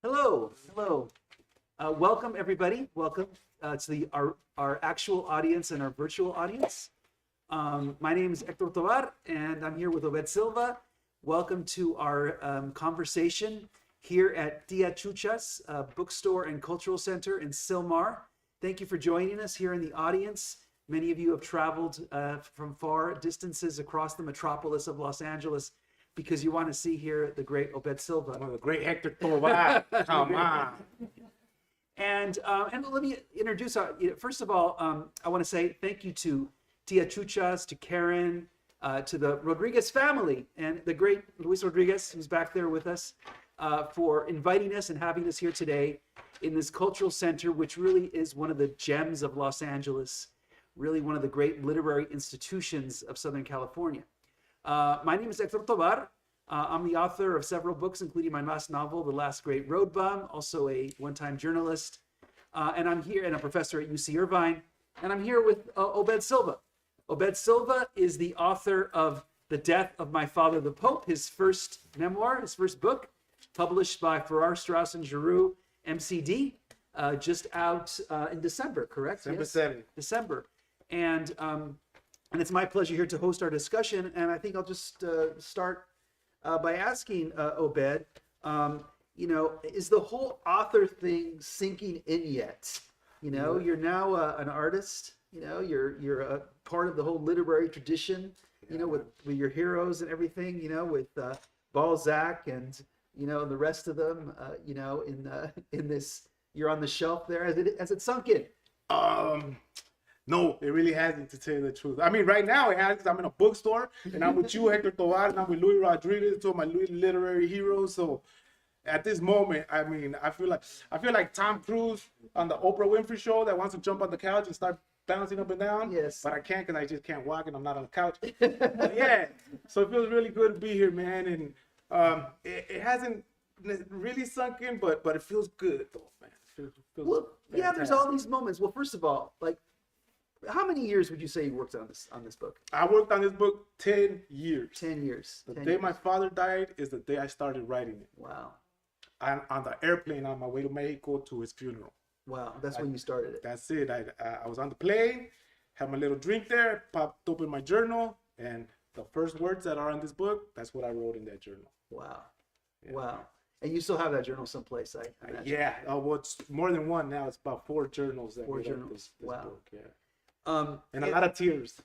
Hello, hello. Welcome everybody. Welcome to our actual audience and our virtual audience. My name is Hector Tobar, and I'm here with Obed Silva. Welcome to our conversation here at Tia Chucha's Bookstore and Cultural Center in Silmar. Thank you for joining us here in the audience. Many of you have traveled from far distances across the metropolis of Los Angeles because you want to see here the great Obed Silva. Oh, the great Hector Tobar. Come on. And let me introduce, first of all, I want to say thank you to Tia Chuchas, to Karen, to the Rodriguez family, and the great Luis Rodriguez, who's back there with us, for inviting us and having us here today in this cultural center, which really is one of the gems of Los Angeles, really one of the great literary institutions of Southern California. My name is Hector Tobar. I'm the author of several books, including my last novel, The Last Great Road Bum, also a one-time journalist. And I'm here, and a professor at UC Irvine. And I'm here with Obed Silva. Obed Silva is the author of The Death of My Father the Pope, his first memoir, his first book, published by Farrar, Straus and Giroux, MCD, just out in December, correct? December Yes? 7th. December. And it's my pleasure here to host our discussion. And I think I'll just start by asking Obed, is the whole author thing sinking in yet? You're now an artist. You're a part of the whole literary tradition. With your heroes and everything. With Balzac and the rest of them. In this, you're on the shelf there. Has it sunk in? No, it really hasn't, to tell you the truth. I mean, right now it has. I'm in a bookstore, and I'm with you, Hector Tobar, and I'm with Luis Rodriguez, two of my literary heroes. So, at this moment, I mean, I feel like Tom Cruise on the Oprah Winfrey Show that wants to jump on the couch and start bouncing up and down. Yes. But I can't because I just can't walk and I'm not on the couch. But yeah, so it feels really good to be here, man. And it hasn't really sunk in, but it feels good though, man. It feels Well, yeah, fantastic. there's all these moments. Well, first of all, how many years would you say you worked on this book? I worked on this book 10 years. 10 years. The 10 day years. my father died is the day I started writing it. Wow. I'm on the airplane on my way to Mexico to his funeral. Wow. That's when you started it. That's it. I was on the plane, had my little drink there, popped open my journal, and the first words that are in this book, that's what I wrote in that journal. Wow. Yeah. Wow. And you still have that journal someplace, I imagine. Yeah. Well, it's more than one now. It's about 4 journals that 4 made up journals. this Wow. book. Yeah. And a lot of tears.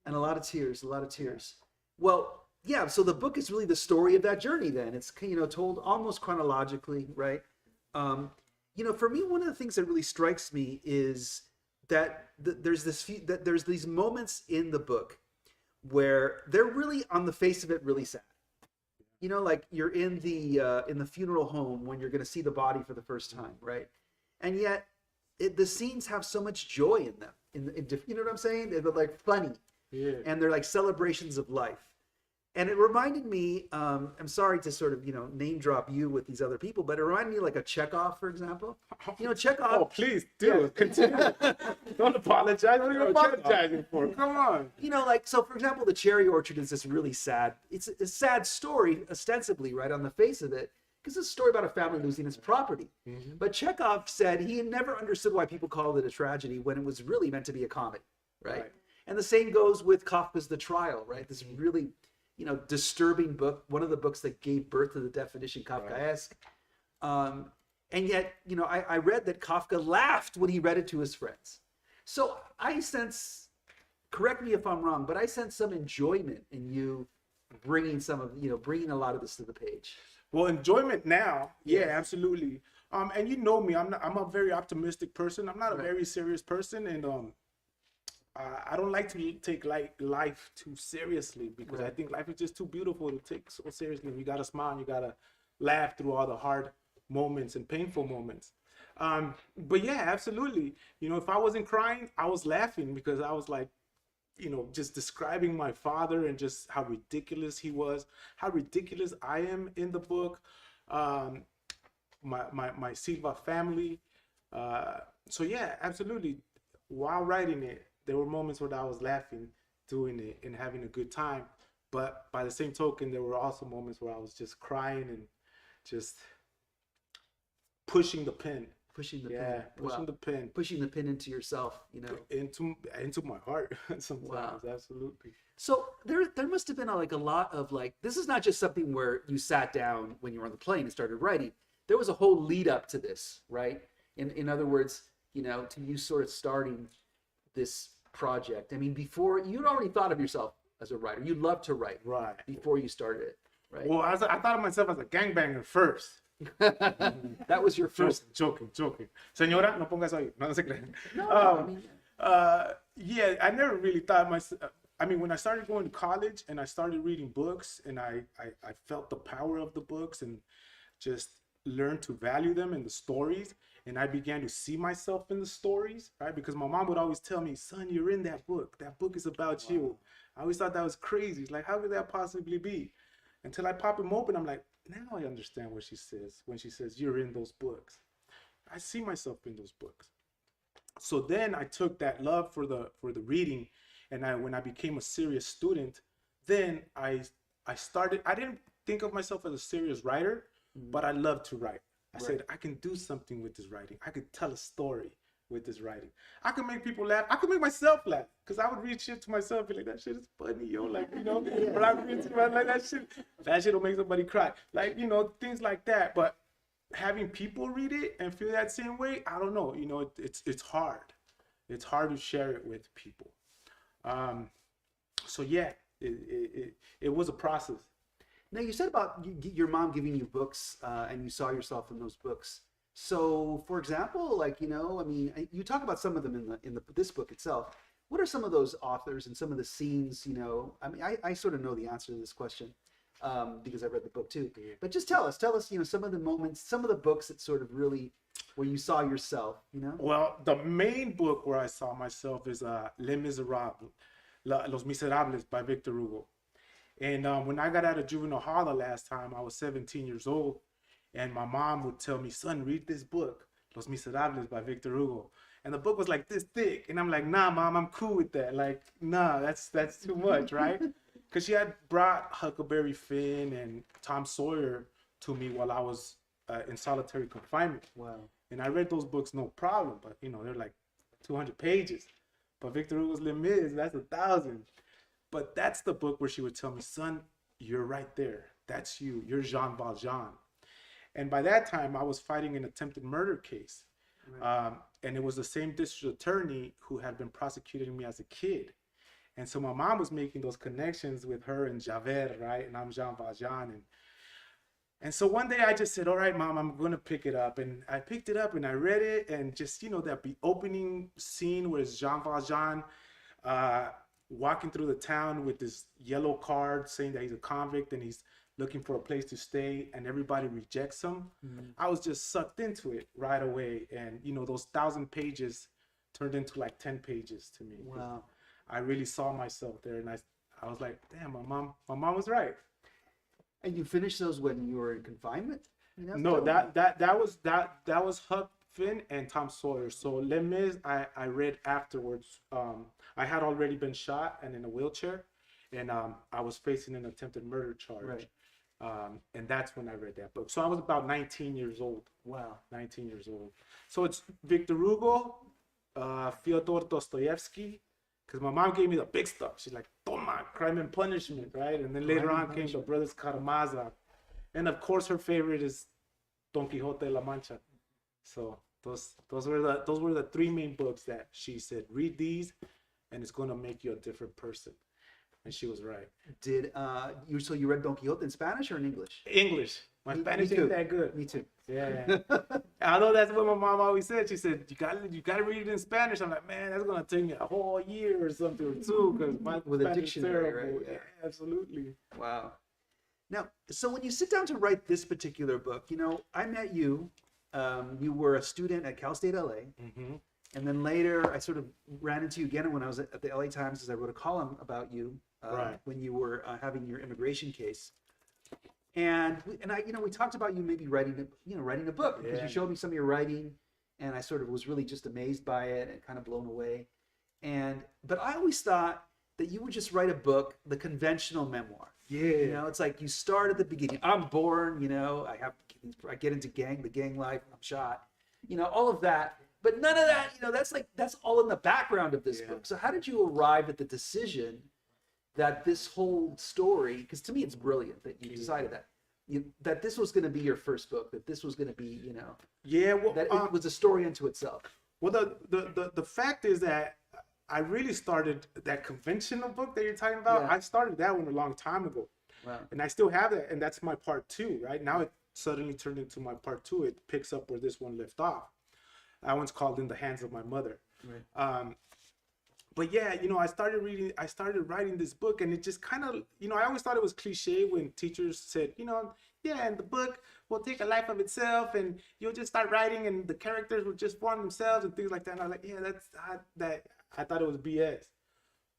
And a lot of tears, a lot of tears. Well, yeah, so the book is really the story of that journey then. It's, told almost chronologically, right? For me, one of the things that really strikes me is that there's these moments in the book where they're really, on the face of it, really sad. Like you're in the funeral home when you're going to see the body for the first time, right? And yet the scenes have so much joy in them. You know what I'm saying? They're like funny, Yeah. and they're like celebrations of life. And it reminded me, I'm sorry to sort of, name drop you with these other people, but it reminded me like a Chekhov, for example. Chekhov. Oh, please do. Continue. Don't apologize. What are you apologizing for? Come on. So for example, The Cherry Orchard is this really sad, it's a sad story, ostensibly, right, on the face of it, because it's a story about a family losing its property. Mm-hmm. But Chekhov said he had never understood why people called it a tragedy when it was really meant to be a comedy, right? And the same goes with Kafka's The Trial, right? This really, disturbing book, one of the books that gave birth to the definition Kafkaesque. And yet, I read that Kafka laughed when he read it to his friends. So I sense, correct me if I'm wrong, but I sense some enjoyment in you bringing bringing a lot of this to the page. Well, enjoyment now, yeah, Yes. absolutely. And you know me, I'm a very optimistic person. I'm not a Right. very serious person, and I don't like to take life too seriously because I Right. think life is just too beautiful to take so seriously. You gotta smile, and you gotta laugh through all the hard moments and painful moments. But yeah, absolutely. If I wasn't crying, I was laughing because I was like, just describing my father and just how ridiculous he was, how ridiculous I am in the book, my Silva family. So yeah, absolutely. While writing it, there were moments where I was laughing, doing it, and having a good time. But by the same token, there were also moments where I was just crying and just pushing the pen. Pushing the Yeah, pen. pushing Wow. the pen Pushing the pen into yourself, you know. into my heart sometimes. Wow. Absolutely. So there must have been like a lot of like, this is not just something where you sat down when you were on the plane and started writing. There was a whole lead up to this, right? In other words, you know, to you sort of starting this project. I mean, before you'd already thought of yourself as a writer. You loved to write Right. before you started it, right? Well, I thought of myself as a gangbanger first. That was your first. Joking. Señora, no ponga eso ahí. No se crean. No, I mean, Yeah, I never really thought myself. I mean, when I started going to college and I started reading books and I felt the power of the books and just learned to value them and the stories. And I began to see myself in the stories, right? Because my mom would always tell me, son, you're in that book. That book is about you. I always thought that was crazy. It's like, how could that possibly be? Until I pop them open, I'm like, now I understand what she says when she says, you're in those books. I see myself in those books. So then I took that love for the reading, and when I became a serious student, then I started. I didn't think of myself as a serious writer, but I love to write. I said I can do something with this writing. I could tell a story with this writing. I could make people laugh. I could make myself laugh because I would read shit to myself, be like, that shit is funny, yo, like, you know. But I would read to myself like that shit will make somebody cry, like, you know, things like that. But having people read it and feel that same way, I don't know, you know, it's hard. It's hard to share it with people. So yeah, it was a process. now you said about your mom giving you books, and you saw yourself in those books. So, for example, like, you know, I mean, you talk about some of them in this book itself. What are some of those authors and some of the scenes? You know, I mean, I sort of know the answer to this question because I read the book too. But just tell us, you know, some of the moments, some of the books that sort of really where you saw yourself. You know. Well, the main book where I saw myself is Les Miserables, Los Miserables by Victor Hugo. And when I got out of juvenile hall the last time, I was 17 years old. And my mom would tell me, son, read this book, Los Miserables by Victor Hugo. And the book was like this thick. And I'm like, nah, mom, I'm cool with that. Like, nah, that's too much, right? Because she had brought Huckleberry Finn and Tom Sawyer to me while I was in solitary confinement. Wow. And I read those books no problem. But, you know, they're like 200 pages. But Victor Hugo's Les Mis, that's 1,000. But that's the book where she would tell me, son, you're right there. That's you. You're Jean Valjean. And by that time, I was fighting an attempted murder case. Right. And it was the same district attorney who had been prosecuting me as a kid. And so my mom was making those connections with her and Javert, right? And I'm Jean Valjean. And so one day I just said, all right, mom, I'm going to pick it up. And I picked it up and I read it. And just, you know, that opening scene where it's Jean Valjean walking through the town with this yellow card saying that he's a convict and he's looking for a place to stay, and everybody rejects him. I was just sucked into it right away. And, you know, those 1,000 pages turned into like 10 pages to me. Wow. I really saw myself there. And I was like, damn, my mom was right. And you finished those when you were in confinement? You know, No, that was Huck Finn and Tom Sawyer. So Les Mis, I read afterwards. I had already been shot and in a wheelchair, and I was facing an attempted murder charge. Right. And that's when I read that book. So I was about 19 years old. Wow. 19 years old. So it's Victor Hugo, Fyodor Dostoevsky, because my mom gave me the big stuff. She's like, Toma, Crime and Punishment, right? And then later on came the Brothers Karamazov. And of course her favorite is Don Quixote de la Mancha. So those were the three main books that she said, read these and it's going to make you a different person. And she was right. Did you read Don Quixote in Spanish or in English? English. My Spanish ain't that good. Me too. Yeah. Although that's what my mom always said. She said, you gotta read it in Spanish. I'm like, man, that's gonna take me a whole year or something or two because my with Spanish a dictionary, is terrible. right? Yeah, absolutely. Wow. Now, so when you sit down to write this particular book, you know, I met you. You were a student at Cal State L.A. Mm-hmm. And then later I sort of ran into you again when I was at the L.A. Times, as I wrote a column about you when you were having your immigration case. And we talked about you maybe writing a book because you showed me some of your writing, and I sort of was really just amazed by it and kind of blown away. But I always thought that you would just write a book, the conventional memoir. Yeah. You know, it's like you start at the beginning. I'm born, you know, I get into the gang life, I'm shot, you know, all of that. But none of that, you know, that's all in the background of this book. So how did you arrive at the decision that this whole story, because to me it's brilliant that you decided that, that this was going to be your first book, that this was going to be, you know, that it was a story unto itself. Well, the fact is that I really started that conventional book that you're talking about. Yeah. I started that one a long time ago. Wow. And I still have that, and that's my part 2, right? Now it suddenly turned into my part 2. It picks up where this one left off. That one's called In the Hands of My Mother. Right. But yeah, you know, I started writing this book, and it just kind of, you know, I always thought it was cliche when teachers said, you know, yeah, and the book will take a life of itself, and you'll just start writing, and the characters will just form themselves and things like that. And I was like, yeah, I thought it was BS.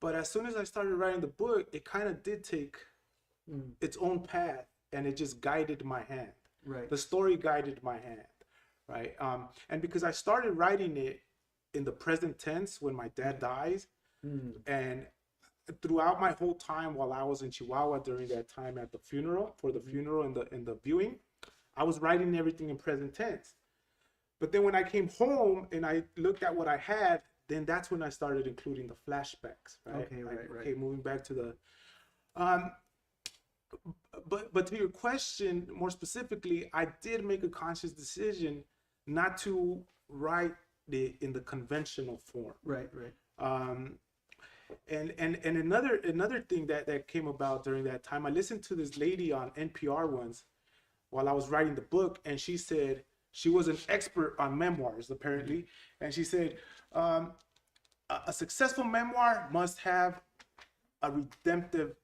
But as soon as I started writing the book, it kind of did take its own path, and it just guided my hand. Right. The story guided my hand, right? And because I started writing it in the present tense when my dad dies, and throughout my whole time while I was in Chihuahua during that time at the funeral, for the funeral and the viewing, I was writing everything in present tense. But then when I came home and I looked at what I had, then that's when I started including the flashbacks, right? Okay, right. Okay, moving back to the but to your question more specifically, I did make a conscious decision not to write it in the conventional form. Right. And another thing that came about during that time, I listened to this lady on NPR once while I was writing the book, and she said she was an expert on memoirs apparently, and she said a successful memoir must have a redemptive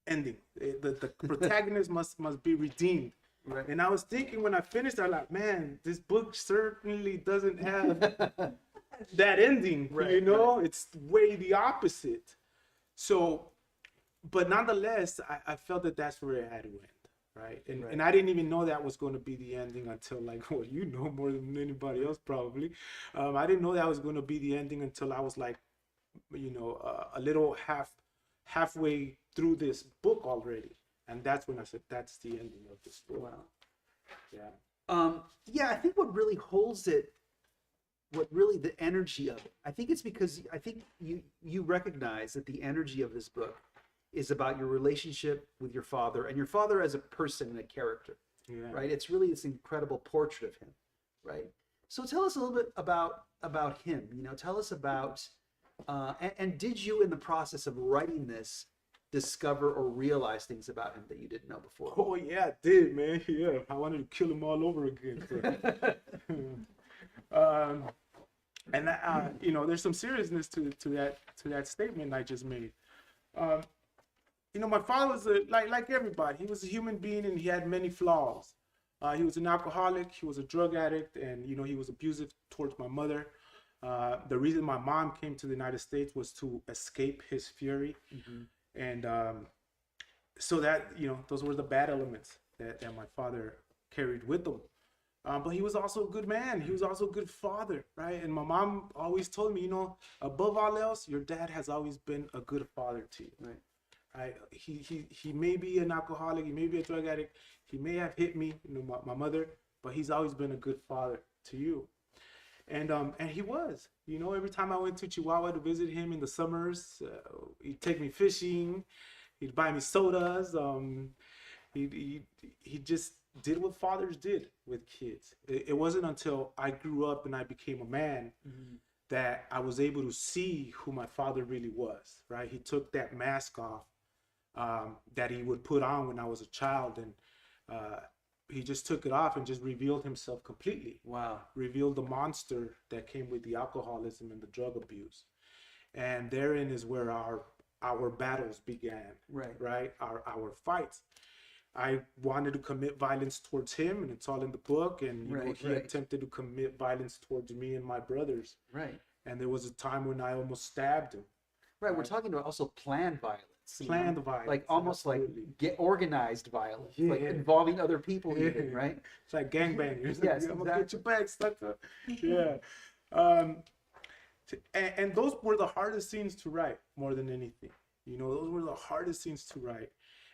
ending. The protagonist must be redeemed. Right. And I was thinking when I finished, I'm like, man, this book certainly doesn't have that ending. Right, you know, it's way the opposite. So, but nonetheless, I felt that that's where it had to end, right? And I didn't even know that was going to be the ending until, like, well, you know more than anybody else probably. I didn't know that was going to be the ending until I was like, you know, a little halfway through this book already. And that's when I said, that's the ending of the story. Wow. Yeah. Yeah, I think what really holds it, what really the energy of it, I think it's because I think you recognize that the energy of this book is about your relationship with your father and your father as a person and a character, right? It's really this incredible portrait of him, right? So tell us a little bit about him, you know, tell us about, and did you in the process of writing this discover or realize things about him that you didn't know before? Oh yeah, I did, man. Yeah, I wanted to kill him all over again. And you know, there's some seriousness to that statement I just made. You know, my father was like everybody. He was a human being, and he had many flaws. He was an alcoholic. He was a drug addict, and you know, he was abusive towards my mother. The reason my mom came to the United States was to escape his fury. And so that, you know, those were the bad elements that my father carried with him. But he was also a good man. He was also a good father, right? And my mom always told me, you know, above all else, your dad has always been a good father to you, right? He may be an alcoholic, he may be a drug addict, he may have hit me, you know, my mother, but he's always been a good father to you. And he was, you know, every time I went to Chihuahua to visit him in the summers, he'd take me fishing, he'd buy me sodas. He just did what fathers did with kids. It wasn't until I grew up and I became a man that I was able to see who my father really was, right? He took that mask off that he would put on when I was a child, and he just took it off and just revealed himself completely. Wow. Revealed the monster that came with the alcoholism and the drug abuse. And therein is where our battles began, right? Our fights. I wanted to commit violence towards him, and it's all in the book. And you know, he attempted to commit violence towards me and my brothers. Right. And there was a time when I almost stabbed him. Right. We're talking about also planned violence. Planned violence. Like almost absolutely. like get organized violence, like involving other people even, right? It's like gangbangers. Yes, I'm gonna get your back stuck up. Yeah. And those were the hardest scenes to write more than anything. You know, those were the hardest things to write.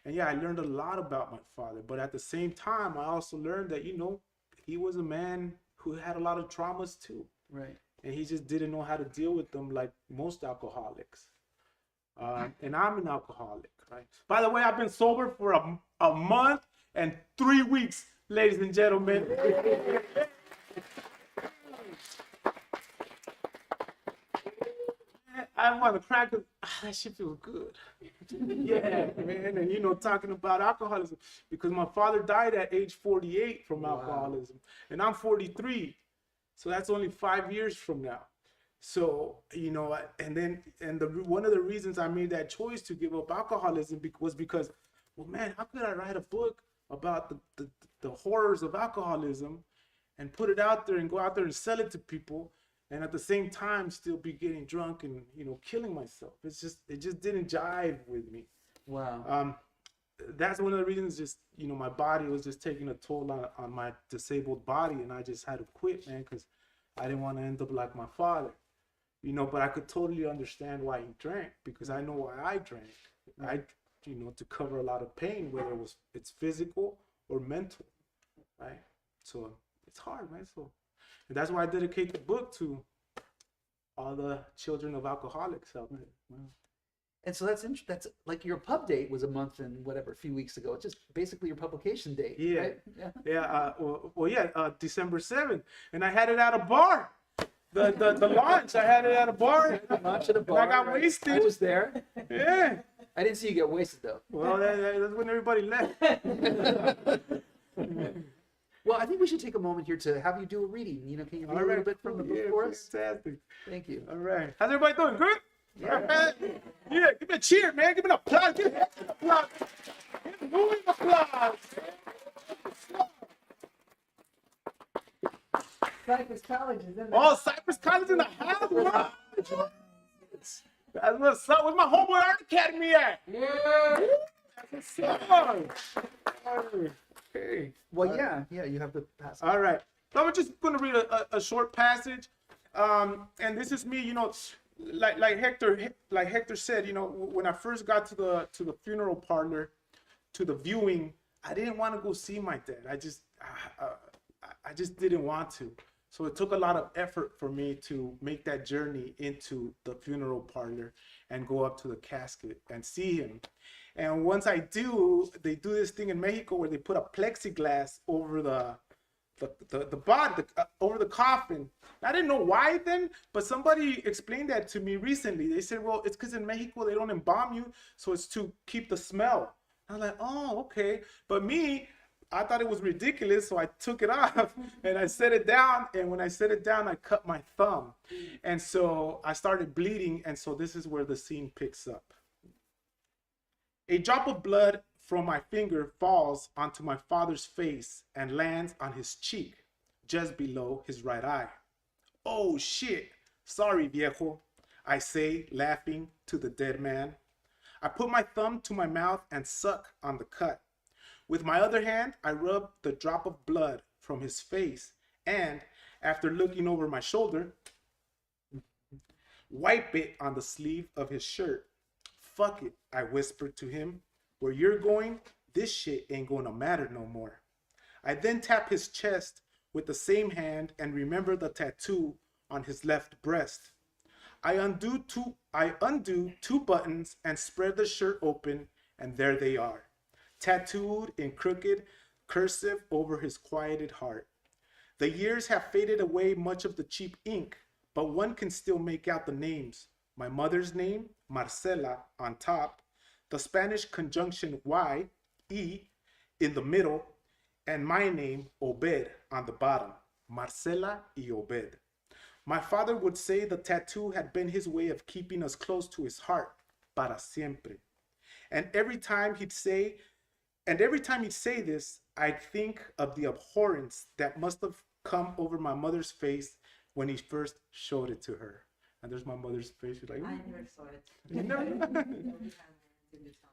And yeah, I learned a lot about my father. But at the same time, I also learned that, you know, he was a man who had a lot of traumas too. Right. And he just didn't know how to deal with them like most alcoholics. And I'm an alcoholic, right? By the way, I've been sober for a month and 3 weeks, ladies and gentlemen. I want to crack it. That shit feels good. Yeah, man. And, you know, talking about alcoholism, because my father died at age 48 from alcoholism, and I'm 43. So that's only 5 years from now. So, you know, one of the reasons I made that choice to give up alcoholism was because, well, man, how could I write a book about the horrors of alcoholism and put it out there and go out there and sell it to people, and at the same time still be getting drunk and, you know, killing myself? It just didn't jive with me. Wow. That's one of the reasons. Just, you know, my body was just taking a toll on my disabled body, and I just had to quit, man, because I didn't want to end up like my father. You know, but I could totally understand why he drank, because I know why I drank. You know, to cover a lot of pain, whether it's physical or mental, right? So it's hard, man. So, and that's why I dedicate the book to all the children of alcoholics out there. Wow. And so that's like your pub date was a month and whatever, a few weeks ago. It's just basically your publication date. Yeah. Right? Yeah. December 7th, and I had it at a bar. The launch, I had it at a bar. Launch at a bar. And I got wasted. I was there. Yeah. I didn't see you get wasted though. Well, that's when everybody left. Well, I think we should take a moment here to have you do a reading. You know, can you read a little bit from the book for us? Fantastic. Thank you. All right. How's everybody doing? Good? Yeah. All right. Yeah, give me a cheer, man. Give me an applause. Give me an applause. Give me a moving applause. Cypress College is in there. Oh, Cypress College in the house. That's what's up. Where's my homeboy Art Academy at? Yeah. That's what's up. Okay. Well, yeah, you have the passage. All right. So I'm just going to read a short passage. And this is me, you know, like Hector said, you know, when I first got to the funeral parlor, to the viewing, I didn't want to go see my dad. I just didn't want to. So it took a lot of effort for me to make that journey into the funeral parlor and go up to the casket and see him. And once I do, they do this thing in Mexico where they put a plexiglass over the body, over the coffin. I didn't know why then, but somebody explained that to me recently. They said, well, it's because in Mexico they don't embalm you, so it's to keep the smell. I was like, oh, okay. But me, I thought it was ridiculous, so I took it off and I set it down. And when I set it down, I cut my thumb. And so I started bleeding. And so this is where the scene picks up. A drop of blood from my finger falls onto my father's face and lands on his cheek, just below his right eye. Oh shit, sorry viejo, I say, laughing to the dead man. I put my thumb to my mouth and suck on the cut. With my other hand, I rub the drop of blood from his face and, after looking over my shoulder, wipe it on the sleeve of his shirt. Fuck it, I whispered to him. Where you're going, this shit ain't gonna matter no more. I then tap his chest with the same hand and remember the tattoo on his left breast. I undo two buttons and spread the shirt open, and there they are, tattooed in crooked cursive over his quieted heart. The years have faded away much of the cheap ink, but one can still make out the names. My mother's name, Marcela, on top, the Spanish conjunction Y, E, in the middle, and my name, Obed, on the bottom, Marcela y Obed. My father would say the tattoo had been his way of keeping us close to his heart, para siempre. And every time he'd say this, I'd think of the abhorrence that must have come over my mother's face when he first showed it to her. And there's my mother's face. She's like, I never saw it. You never- In the town.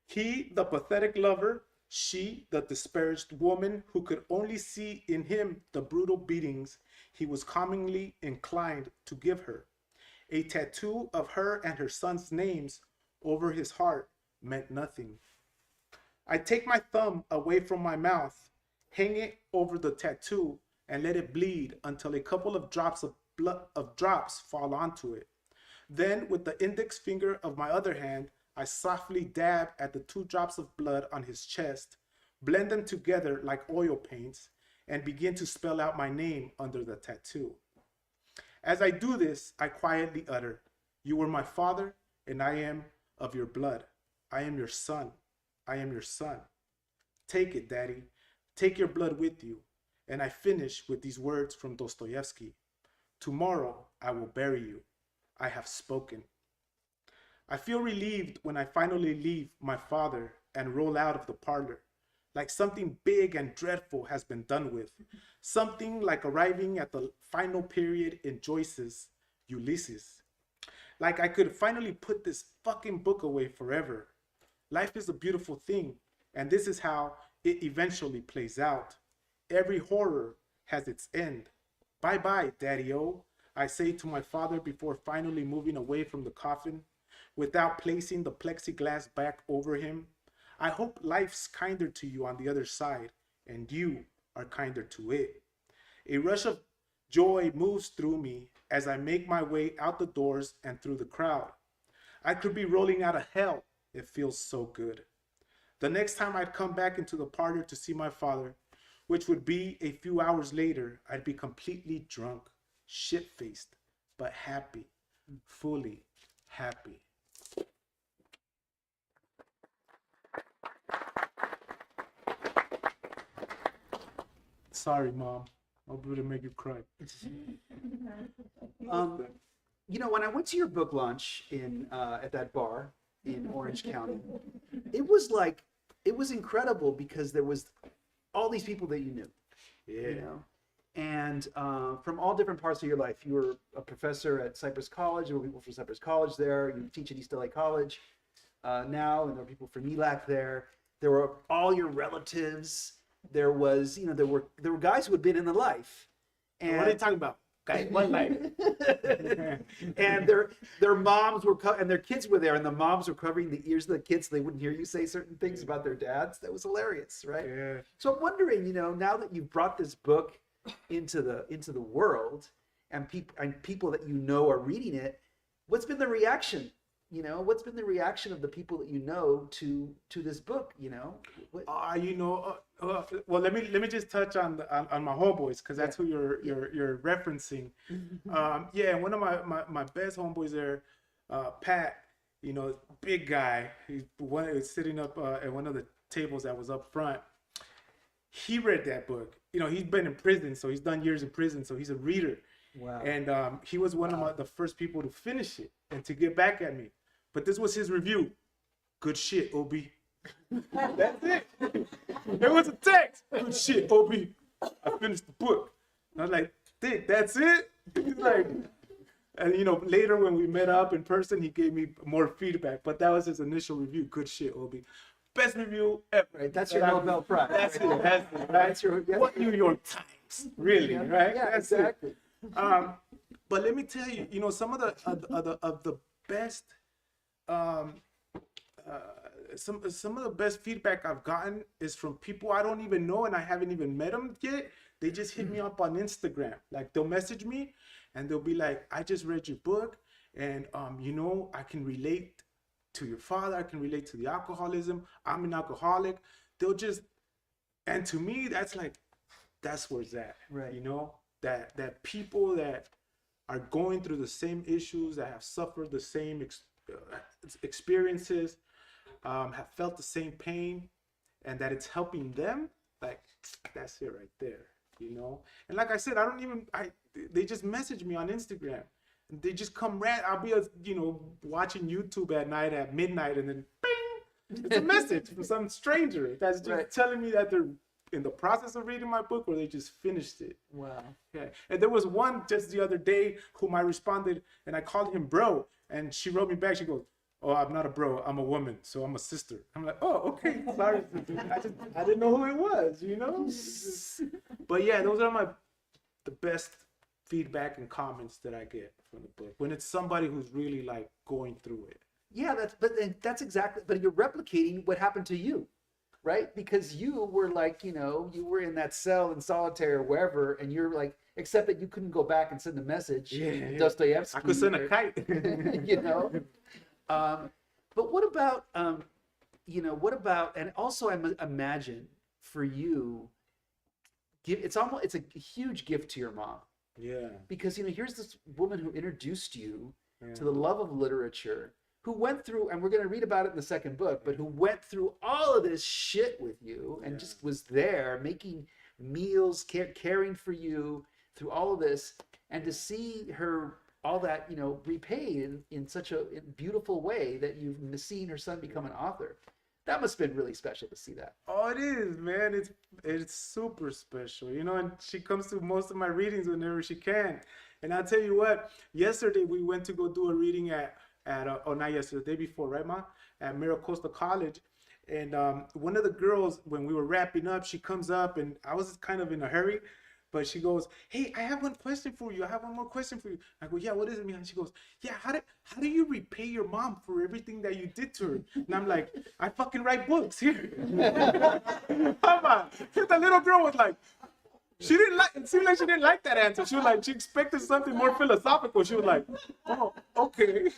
He, the pathetic lover, she, the disparaged woman who could only see in him the brutal beatings he was commonly inclined to give her. A tattoo of her and her son's names over his heart meant nothing. I take my thumb away from my mouth, hang it over the tattoo, and let it bleed until a couple of drops fall onto it. Then, with the index finger of my other hand, I softly dab at the 2 drops of blood on his chest, blend them together like oil paints, and begin to spell out my name under the tattoo. As I do this, I quietly utter, "You were my father, and I am of your blood. I am your son. I am your son. Take it, Daddy. Take your blood with you." And I finish with these words from Dostoevsky. "Tomorrow I will bury you. I have spoken." I feel relieved when I finally leave my father and roll out of the parlor, like something big and dreadful has been done with, something like arriving at the final period in Joyce's Ulysses. Like I could finally put this fucking book away forever. Life is a beautiful thing, and this is how it eventually plays out. Every horror has its end. Bye-bye, Daddy-O, I say to my father before finally moving away from the coffin, without placing the plexiglass back over him. I hope life's kinder to you on the other side, and you are kinder to it. A rush of joy moves through me as I make my way out the doors and through the crowd. I could be rolling out of hell. It feels so good. The next time I'd come back into the parlor to see my father, which would be a few hours later, I'd be completely drunk, shit-faced, but happy, fully happy. Sorry, Mom. I'll be able to make you cry. You know, when I went to your book launch in at that bar in Orange County, it was incredible because there was all these people that you knew. Yeah. You know, and from all different parts of your life. You were a professor at Cypress College. There were people from Cypress College there. You teach at East L.A. College now, and there were people from ELAC there. There were all your relatives. There was, you know, there were guys who had been in the life. And What are you talking about? Guys, one life. and their moms were and their kids were there, and the moms were covering the ears of the kids so they wouldn't hear you say certain things about their dads. That was hilarious, right? Yeah. So I'm wondering, you know, now that you've brought this book into the world, and people that you know are reading it, what's been the reaction? You know, what's been the reaction of the people that you know to this book? You know, well, let me just touch on my homeboys, because that's who you're referencing. Yeah, one of my best homeboys there, Pat. You know, big guy. He was sitting up at one of the tables that was up front. He read that book. You know, he's been in prison, so he's done years in prison, so he's a reader. Wow. And he was one of the first people to finish it and to get back at me. But this was his review. Good shit, OB. That's it. It was a text. Good shit, OB. I finished the book. And I was like, Dick, that's it? He's like, and you know, later when we met up in person, he gave me more feedback. But that was his initial review. Good shit, OB. Best review ever. Right, that's your Nobel Prize. That's right? it. That's it. That's your. What New York Times? Really, right? Yeah, That's exactly. it. But let me tell you, you know, some of the best, some of the best feedback I've gotten is from people I don't even know and I haven't even met them yet. They just hit me up on Instagram. Like they'll message me and they'll be like, "I just read your book, and you know, I can relate to your father. I can relate to the alcoholism. I'm an alcoholic." They'll just, and to me, that's where it's at. Right. You know, that people that are going through the same issues, that have suffered the same experiences, have felt the same pain, and that it's helping them. Like, that's it right there, you know. And like I said, they just message me on Instagram. And they just come I'll be, you know, watching YouTube at night at midnight, and then bing, it's a message from some stranger that's just telling me that they're in the process of reading my book or they just finished it. Wow. Yeah. And there was one just the other day whom I responded, and I called him bro, and she wrote me back. She goes, "Oh, I'm not a bro. I'm a woman, so I'm a sister." I'm like, "Oh, okay. Sorry. I didn't know who it was, you know." But yeah, those are the best feedback and comments that I get from the book when it's somebody who's really like going through it. Yeah, that's exactly. But you're replicating what happened to you, right? Because you were like, you were in that cell in solitary or wherever, and you're like, except that you couldn't go back and send a message. Yeah. Dostoevsky. I could send a kite. But what about, what about, and also I imagine for you, it's a huge gift to your mom. Yeah. Because, here's this woman who introduced you Yeah. to the love of literature, who went through, and we're going to read about it in the second book, but who went through all of this shit with you and just was there making meals, caring for you through all of this, and to see her all that, repaid in such a beautiful way that you've seen her son become an author. That must have been really special to see that. Oh, it is, man. It's super special, and she comes to most of my readings whenever she can. And I'll tell you what, yesterday we went to go do a reading not yesterday, the day before, right, Ma? At Miracosta College. And one of the girls, when we were wrapping up, she comes up, and I was kind of in a hurry, but she goes, "Hey, I have one question for you. I have one more question for you." I go, "Yeah, what is it, Mia?" And she goes, "Yeah, how do you repay your mom for everything that you did to her?" And I'm like, "I fucking write books here." Come on. The little girl was like, it seemed like she didn't like that answer. She was like, she expected something more philosophical. She was like, "Oh, okay."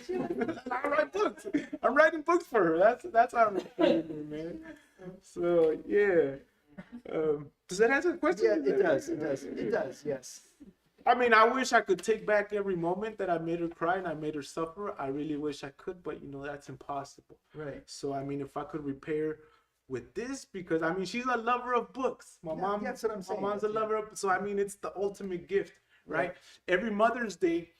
I write books. I'm writing books for her. That's how I'm repaying her, man. So, yeah. Does that answer the question? Yeah, it does, yes. I mean, I wish I could take back every moment that I made her cry and I made her suffer. I really wish I could, but that's impossible. Right. So, I mean, if I could repay her with this, because I mean, she's a lover of books. My mom, that's what I'm saying. My mom's a lover of, so I mean, it's the ultimate gift, right? Every Mother's Day,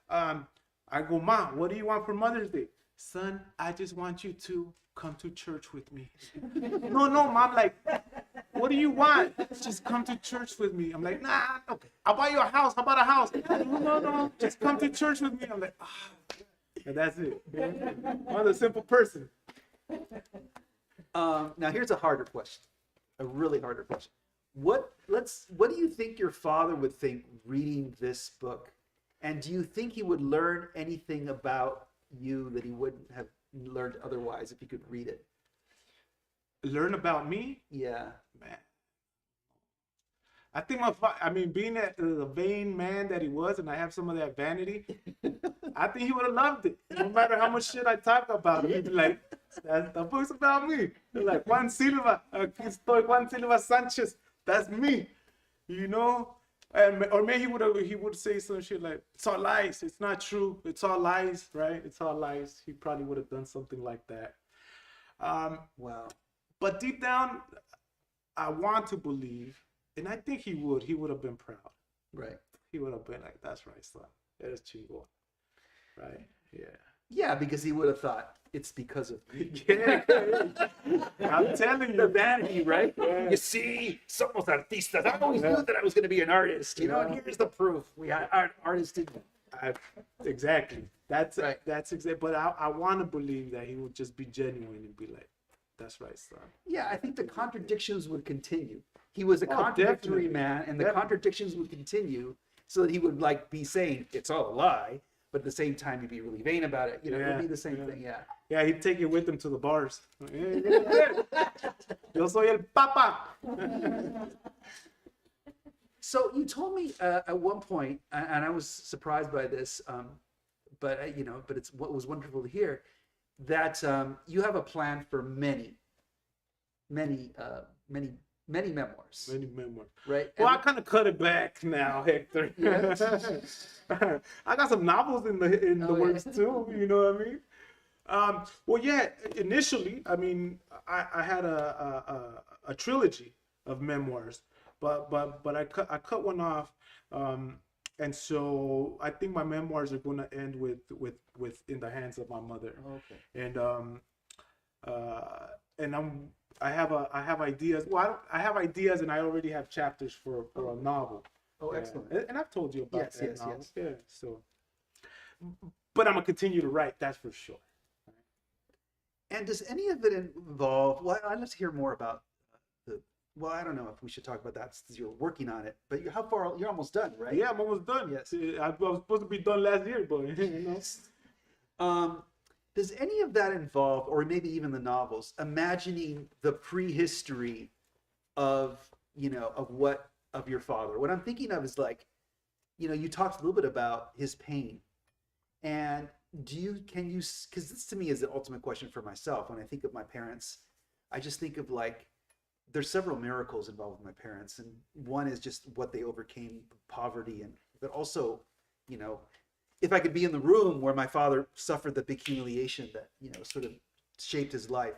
I go, "Mom, what do you want for Mother's Day?" "Son, I just want you to come to church with me." No, Mom, like, what do you want? "Just come to church with me." I'm like, "Nah, okay. I'll buy you a house. How about a house?" No, just come to church with me. I'm like, and that's it. I'm a simple person. Now here's a harder question, a really harder question. What do you think your father would think reading this book? And do you think he would learn anything about you that he wouldn't have learned otherwise if he could read it? Learn about me? Yeah. Man. I think being the vain man that he was, and I have some of that vanity, I think he would have loved it. No matter how much shit I talk about him, he'd be like, "The book's about me." They're like, "Juan Silva, aquí estoy, Juan Silva Sanchez. That's me," or maybe he would say some shit like, "It's all lies. It's not true. It's all lies, right? It's all lies." He probably would have done something like that. Wow. But deep down, I want to believe, and I think he would have been proud. Right. He would have been like, "That's right, son. Eres chingón." Right? Yeah. Yeah, because he would have thought it's because of me. Yeah. I'm telling you. The vanity, right? Yeah. You see, somos artistas. I always knew that I was going to be an artist, and here's the proof. We had artists didn't. Exactly. That's right. That's exactly. But I want to believe that he would just be genuine and be like, "That's right, son." Yeah, I think the contradictions would continue. He was a contradictory definitely. man, and the contradictions would continue, so that he would be saying it's all a lie, but at the same time he'd be really vain about it. It would be the same thing. Yeah. Yeah, he'd take it with him to the bars. Yo soy el papa. So you told me at one point, and I was surprised by this, but it's what was wonderful to hear, that you have a plan for many memoirs. Many memoirs. Right. Well, I kind of cut it back now, Hector. Yes. I got some novels in the works too. You know what I mean? Well, yeah. Initially, I mean, I had a trilogy of memoirs, but I cut one off, and so I think my memoirs are going to end with In the Hands of My Mother. Okay. And I have ideas. Well, I have ideas, and I already have chapters for a novel. Oh, excellent. And I've told you about that Yes. novel. Yeah. So, but I'm gonna continue to write. That's for sure. And does any of it involve? Well, let's hear more about the. Well, I don't know if we should talk about that since you're working on it. But how far? You're almost done, right? Yeah, I'm almost done. Yes. I was supposed to be done last year, but Does any of that involve, or maybe even the novels, imagining the prehistory of, of your father? What I'm thinking of is like, you talked a little bit about his pain. And because this to me is the ultimate question for myself. When I think of my parents, I just think of like, there's several miracles involved with my parents. And one is just what they overcame, poverty, but also, if I could be in the room where my father suffered the big humiliation that, sort of shaped his life.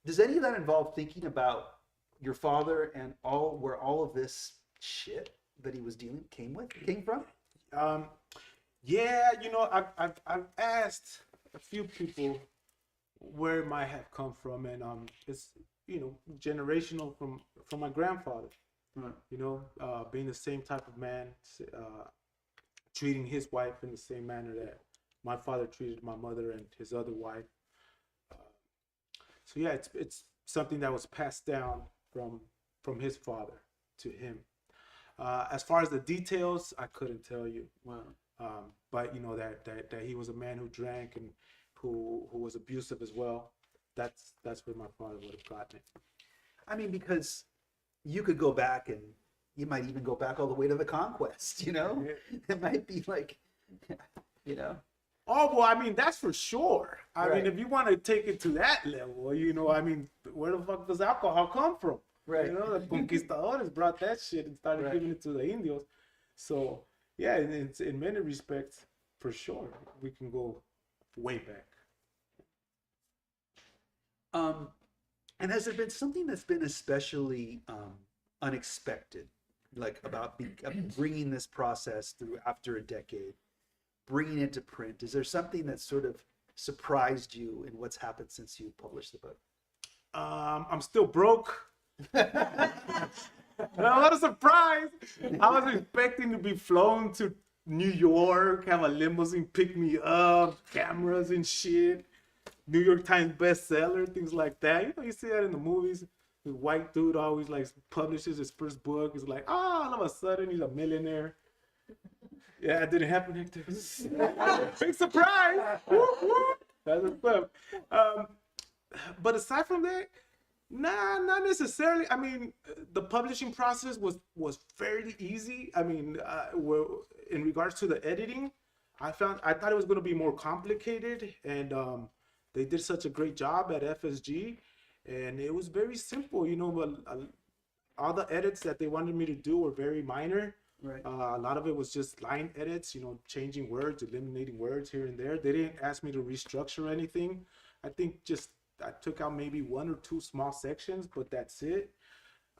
Does any of that involve thinking about your father and where all of this shit that he was came from? Yeah, I've asked a few people where it might have come from, and it's generational from my grandfather. Right. Being the same type of man, treating his wife in the same manner that my father treated my mother and his other wife. So yeah, it's something that was passed down from his father to him. As far as the details, I couldn't tell you. Wow. But that he was a man who drank and who was abusive as well. That's where my father would have gotten it. I mean, because you could go back, and you might even go back all the way to the conquest. Yeah. It might be like, Oh, well, I mean, that's for sure. I Right. mean, if you want to take it to that level, I mean, where the fuck does alcohol come from? Right. The conquistadores brought that shit and started Right. giving it to the Indios. So, yeah, it's in many respects, for sure, we can go way back. And has there been something that's been especially unexpected, like about bringing this process through after a decade, bringing it to print? Is there something that sort of surprised you in what's happened since you published the book? I'm still broke. What a surprise! I was expecting to be flown to New York, have a limousine pick me up, cameras and shit, New York Times bestseller, things like that. You see that in the movies. The white dude always like publishes his first book. He's like, all of a sudden he's a millionaire. Yeah, it didn't happen, Hector. Big surprise! Whoop, whoop. That's what's up. But aside from that, nah, not necessarily. I mean, the publishing process was fairly easy. I mean, in regards to the editing, I thought it was going to be more complicated, and they did such a great job at FSG, and it was very simple. But all the edits that they wanted me to do were very minor. Right. A lot of it was just line edits, changing words, eliminating words here and there. They didn't ask me to restructure anything. I think I took out maybe one or two small sections, but that's it.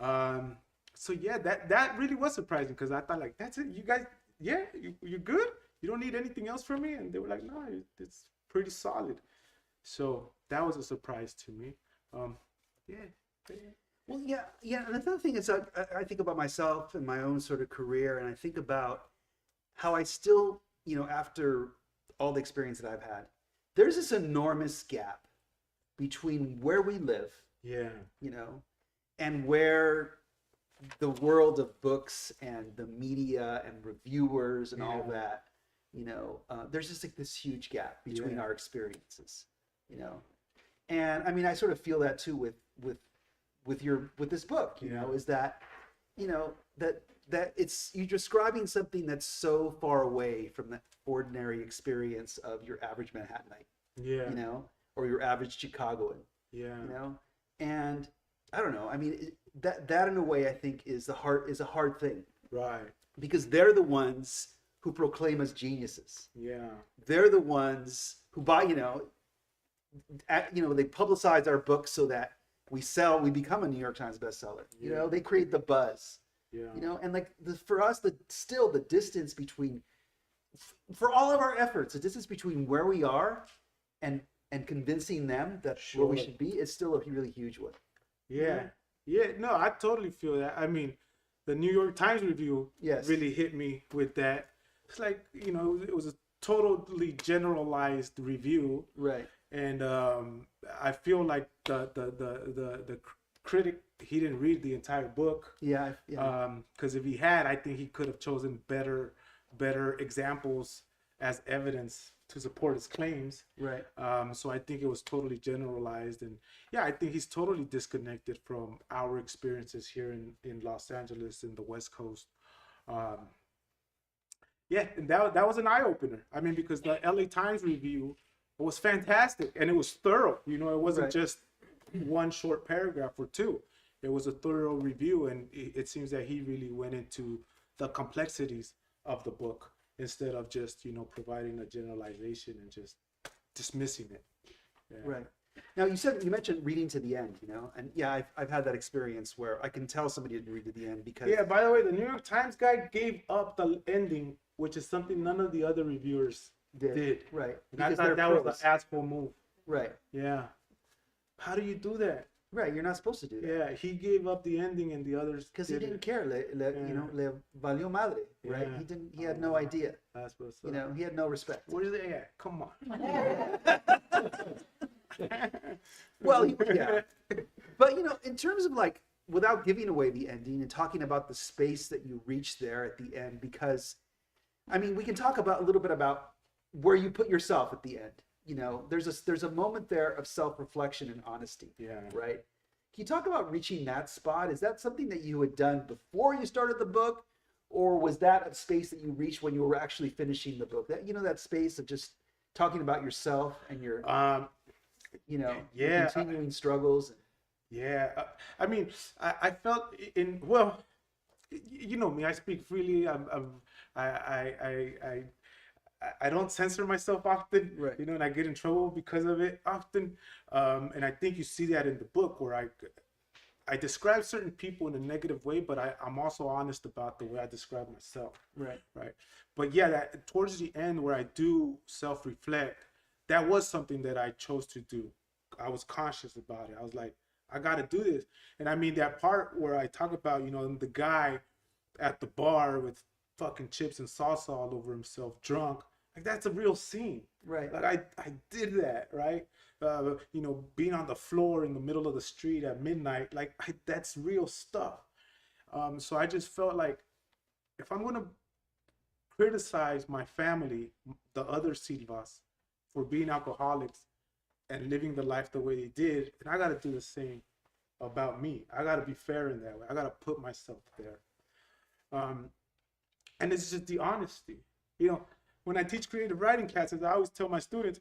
So yeah, that really was surprising, because I thought like, that's it, you guys, yeah, you're good? You don't need anything else from me? And they were like, no, it's pretty solid. So that was a surprise to me. Yeah. Well, yeah. And another thing is, I think about myself and my own sort of career, and I think about how I still, after all the experience that I've had, there's this enormous gap between where we live, Yeah. And where the world of books and the media and reviewers and all that, there's just like this huge gap between our experiences, And I mean, I sort of feel that too with this book, is that, that you're describing something that's so far away from the ordinary experience of your average Manhattanite, Yeah. or your average Chicagoan, Yeah. and I don't know. I mean, that in a way I think is a hard thing, Right. because they're the ones who proclaim us geniuses. Yeah. They're the ones who buy, they publicize our books so that we become a New York Times bestseller. Yeah. They create the buzz. Yeah. And like for us, the distance between, for all of our efforts, the distance between where we are and convincing them that where we should be is still a really huge one. Yeah. Yeah. No, I totally feel that. I mean, the New York Times review really hit me with that. It's like, it was a totally generalized review. Right. And I feel like the critic, he didn't read the entire book. Yeah. Because if he had, I think he could have chosen better examples as evidence to support his claims. Right. So I think it was totally generalized, and yeah, I think he's totally disconnected from our experiences here in Los Angeles in the West Coast. Yeah, and that was an eye opener. I mean, because the LA Times review was fantastic and it was thorough. You know, it wasn't Right. just one short paragraph or two. It was a thorough review, and it seems that he really went into the complexities of the book instead of just, you know, providing a generalization and just dismissing it. Yeah. Right. Now you mentioned reading to the end, you know, and yeah, I've had that experience where I can tell somebody didn't read to the end because Yeah, by the way, the New York Times guy gave up the ending, which is something none of the other reviewers did. Right. And I Because thought they're that was pros. an asshole move. Right. Yeah. How do you do that? Right. You're not supposed to do that. Yeah, he gave up the ending and the others Because he didn't care. You Yeah. know, le valió madre. Right. Yeah. He didn't. He had no idea. That's what's up. You know, he had no respect. Where's they at? Come on. Well, yeah. But you know, in terms of like, without giving away the ending and talking about the space that you reach there at the end, because, I mean, we can talk about a little bit about where you put yourself at the end. You know, there's a moment there of self-reflection and honesty. Yeah. Right. Can you talk about reaching that spot? Is that something that you had done before you started the book, or was that a space that you reached when you were actually finishing the book? That, you know, that space of just talking about yourself and your, you know, your yeah, continuing struggles. Yeah, I mean, I felt well, you know me. I speak freely. I don't censor myself often, Right. you know, and I get in trouble because of it often. And I think you see that in the book where I describe certain people in a negative way, but I'm also honest about the way I describe myself. Right. Right. But yeah, that towards the end where I do self-reflect, that was something that I chose to do. I was conscious about it. I was like, I got to do this. And I mean, that part where I talk about, you know, the guy at the bar with fucking chips and salsa all over himself, drunk, like that's a real scene. Right. Like I did that, right? You know, being on the floor in the middle of the street at midnight, like that's real stuff. So I just felt like if I'm going to criticize my family, the other Silvas, for being alcoholics and living the life the way they did, and I got to do the same about me. I got to be fair in that way. I got to put myself there. And it's just the honesty. You know, when I teach creative writing classes, I always tell my students,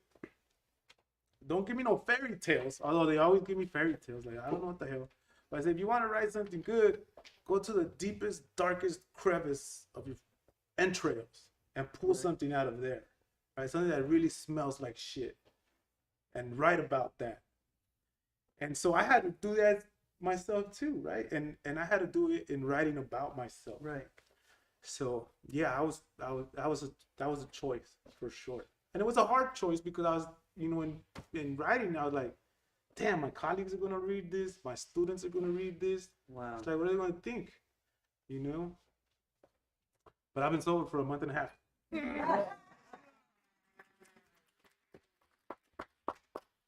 don't give me no fairy tales, although they always give me fairy tales. Like, I don't know what the hell. But I say, if you want to write something good, go to the deepest, darkest crevice of your entrails and pull something out of there. Right? Something that really smells like shit. And write about that. And so I had to do that myself too, right? And I had to do it in writing about myself. Right. So yeah, that was a choice for sure. And it was a hard choice because I was, you know, in writing, I was like, damn, my colleagues are gonna read this, my students are gonna read this. Wow. It's like, what are they gonna think? You know? But I've been sober for a month and a half.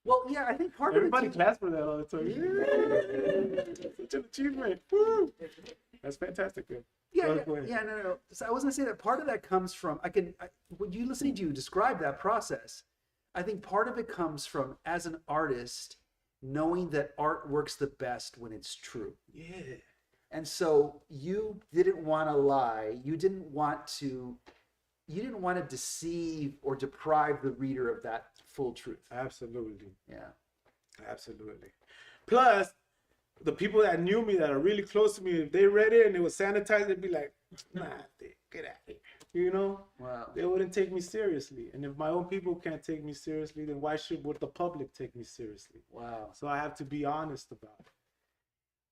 Well, yeah, I think part Everybody of it. claps for that all the time. Such an achievement. Woo! That's fantastic. Man. Yeah, Go ahead. no. So I was gonna say that part of that comes from when you listening to you describe that process, I think part of it comes from, as an artist, knowing that art works the best when it's true. Yeah. And so you didn't want to lie. You didn't want to deceive or deprive the reader of that full truth. Absolutely. Yeah. Absolutely. Plus, the people that knew me that are really close to me, if they read it and it was sanitized, they'd be like, nah, get out of here. You know? Wow. They wouldn't take me seriously. And if my own people can't take me seriously, then why would the public take me seriously? Wow. So I have to be honest about it.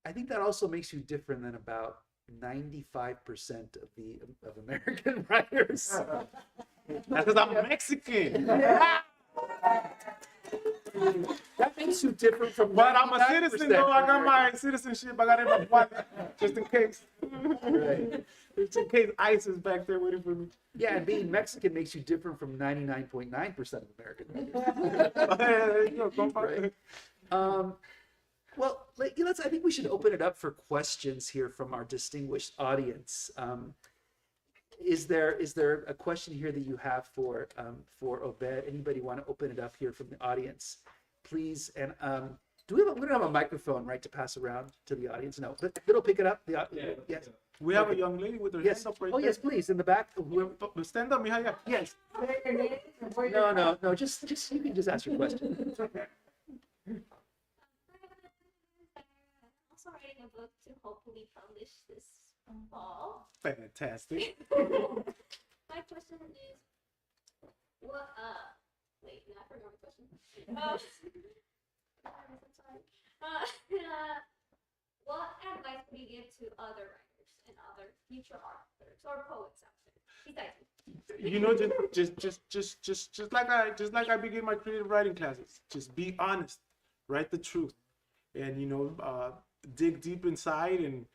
I think that also makes you different than about 95% of American writers. That's because I'm Mexican. That makes you different from. But I'm a 99% citizen, though. I got my citizenship. I got it in my wallet, just in case. Right. Just in case ICE is back there waiting for me. Yeah, and being Mexican makes you different from 99.9% of American writers. There you go. Go find it. Well, I think we should open it up for questions here from our distinguished audience. is there a question here that you have for Obed? Anybody want to open it up here from the audience, please? And we don't have a microphone, right, to pass around to the audience? No, but it'll pick it up. Yes. We have a young lady with her Yes. hand up right Oh there. yes, please, in the back. Whoever, Stand up, mija. yes. Say your name and where you're No. Just you can just ask your question. Also writing a book to hopefully publish this fall. Fantastic. My question is, what? Wait, no, I forgot my question. I'm sorry. What advice would you give to other writers and other future authors or poets out there? Besides me. You know, just like I begin my creative writing classes. Just be honest, write the truth, and dig deep inside and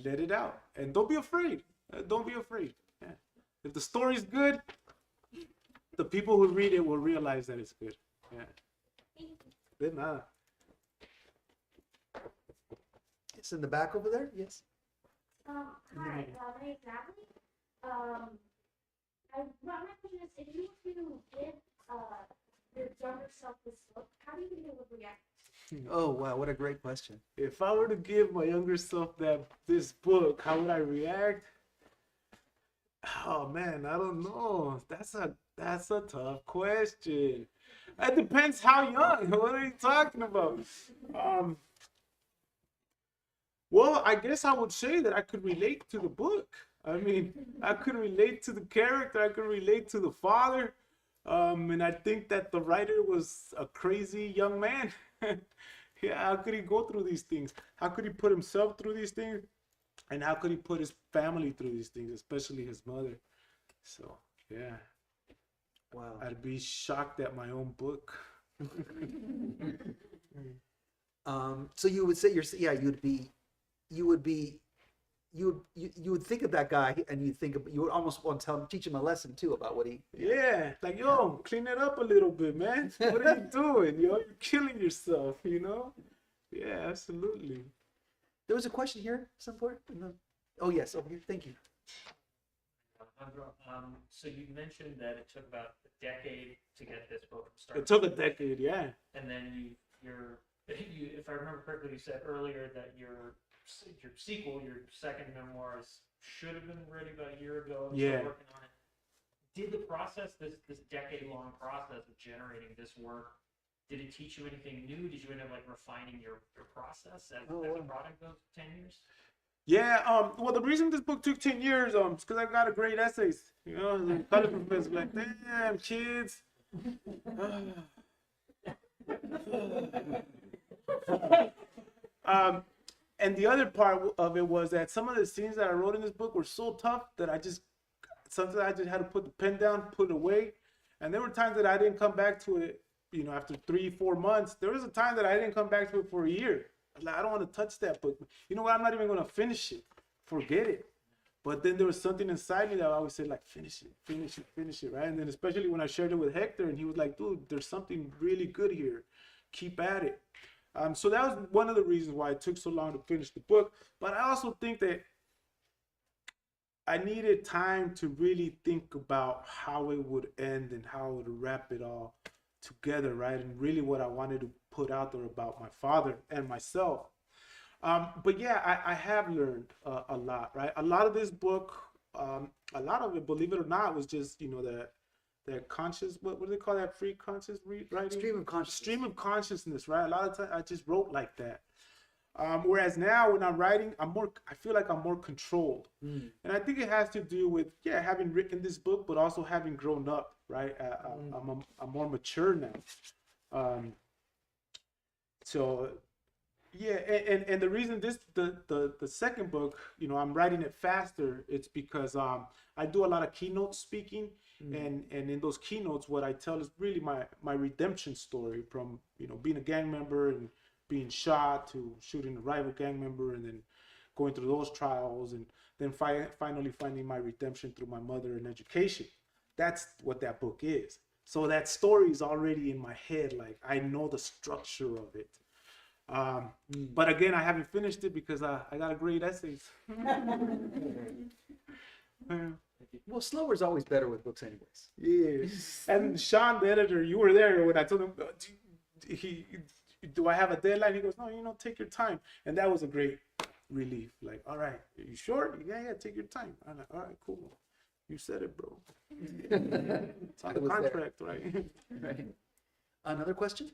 let it out. And don't be afraid. Don't be afraid. Yeah. If the story's good, the people who read it will realize that it's good. Yeah. Thank you. De nada. It's in the back over there. Yes. Hi, my name's Natalie. My question is, if you were to give your younger self this book, how do you think it would react? Oh wow, what a great question. If I were to give my younger self this book, how would I react? Oh man, I don't know. That's a tough question. It depends how young. What are you talking about? Well, I guess I would say that I could relate to the book. I mean, I could relate to the character. I could relate to the father. And I think that the writer was a crazy young man. Yeah, how could he go through these things? How could he put himself through these things? And how could he put his family through these things, especially his mother? So, yeah. Wow. I'd be shocked at my own book. So you would say you would think of that guy, and you would almost want to teach him a lesson too about what he. Yeah, like, yo, clean it up a little bit, man. What are you doing? You're killing yourself, Yeah, absolutely. There was a question here, somewhere. Oh yes, over here. Thank you. So you mentioned that it took about a decade to get this book started. It took a decade, yeah. And then if I remember correctly, you said earlier that your sequel, your second memoirs, should have been ready about a year ago. Yeah. Still working on it. Did the process, this decade-long process of generating this work, did it teach you anything new? Did you end up refining your process as a product of 10 years? Yeah, well, the reason this book took 10 years is because I got a great essays. The college professor like, damn, kids. And the other part of it was that some of the scenes that I wrote in this book were so tough that sometimes I just had to put the pen down, put it away. And there were times that I didn't come back to it, after 3-4 months. There was a time that I didn't come back to it for a year. I was like, I don't want to touch that book. You know what? I'm not even going to finish it. Forget it. But then there was something inside me that I always said, like, finish it, right? And then especially when I shared it with Hector, and he was like, dude, there's something really good here. Keep at it. So that was one of the reasons why it took so long to finish the book. But I also think that I needed time to really think about how it would end and how I would wrap it all together, right? And really what I wanted to put out there about my father and myself. But yeah, I have learned a lot, right? A lot of this book, a lot of it, believe it or not, was just, that conscious, what do they call that? Free conscious writing? Stream of consciousness, right? A lot of times I just wrote like that. Whereas now when I'm writing, I feel like I'm more controlled. And I think it has to do with, having written this book, but also having grown up, right? I'm more mature now. So yeah, and the reason the second book, I'm writing it faster, it's because I do a lot of keynote speaking. And in those keynotes, what I tell is really my redemption story from, being a gang member and being shot to shooting a rival gang member and then going through those trials and then finally finding my redemption through my mother and education. That's what that book is. So that story is already in my head. Like, I know the structure of it. But again, I haven't finished it because I got a great essays. Well, slower is always better with books, anyways. Yeah. And Sean, the editor, you were there when I told him, do I have a deadline? He goes, no, take your time. And that was a great relief. Like, all right, are you sure? Yeah, take your time. I'm like, all right, cool. You said it, bro. It's on I the was there. contract, right? Right. Another question?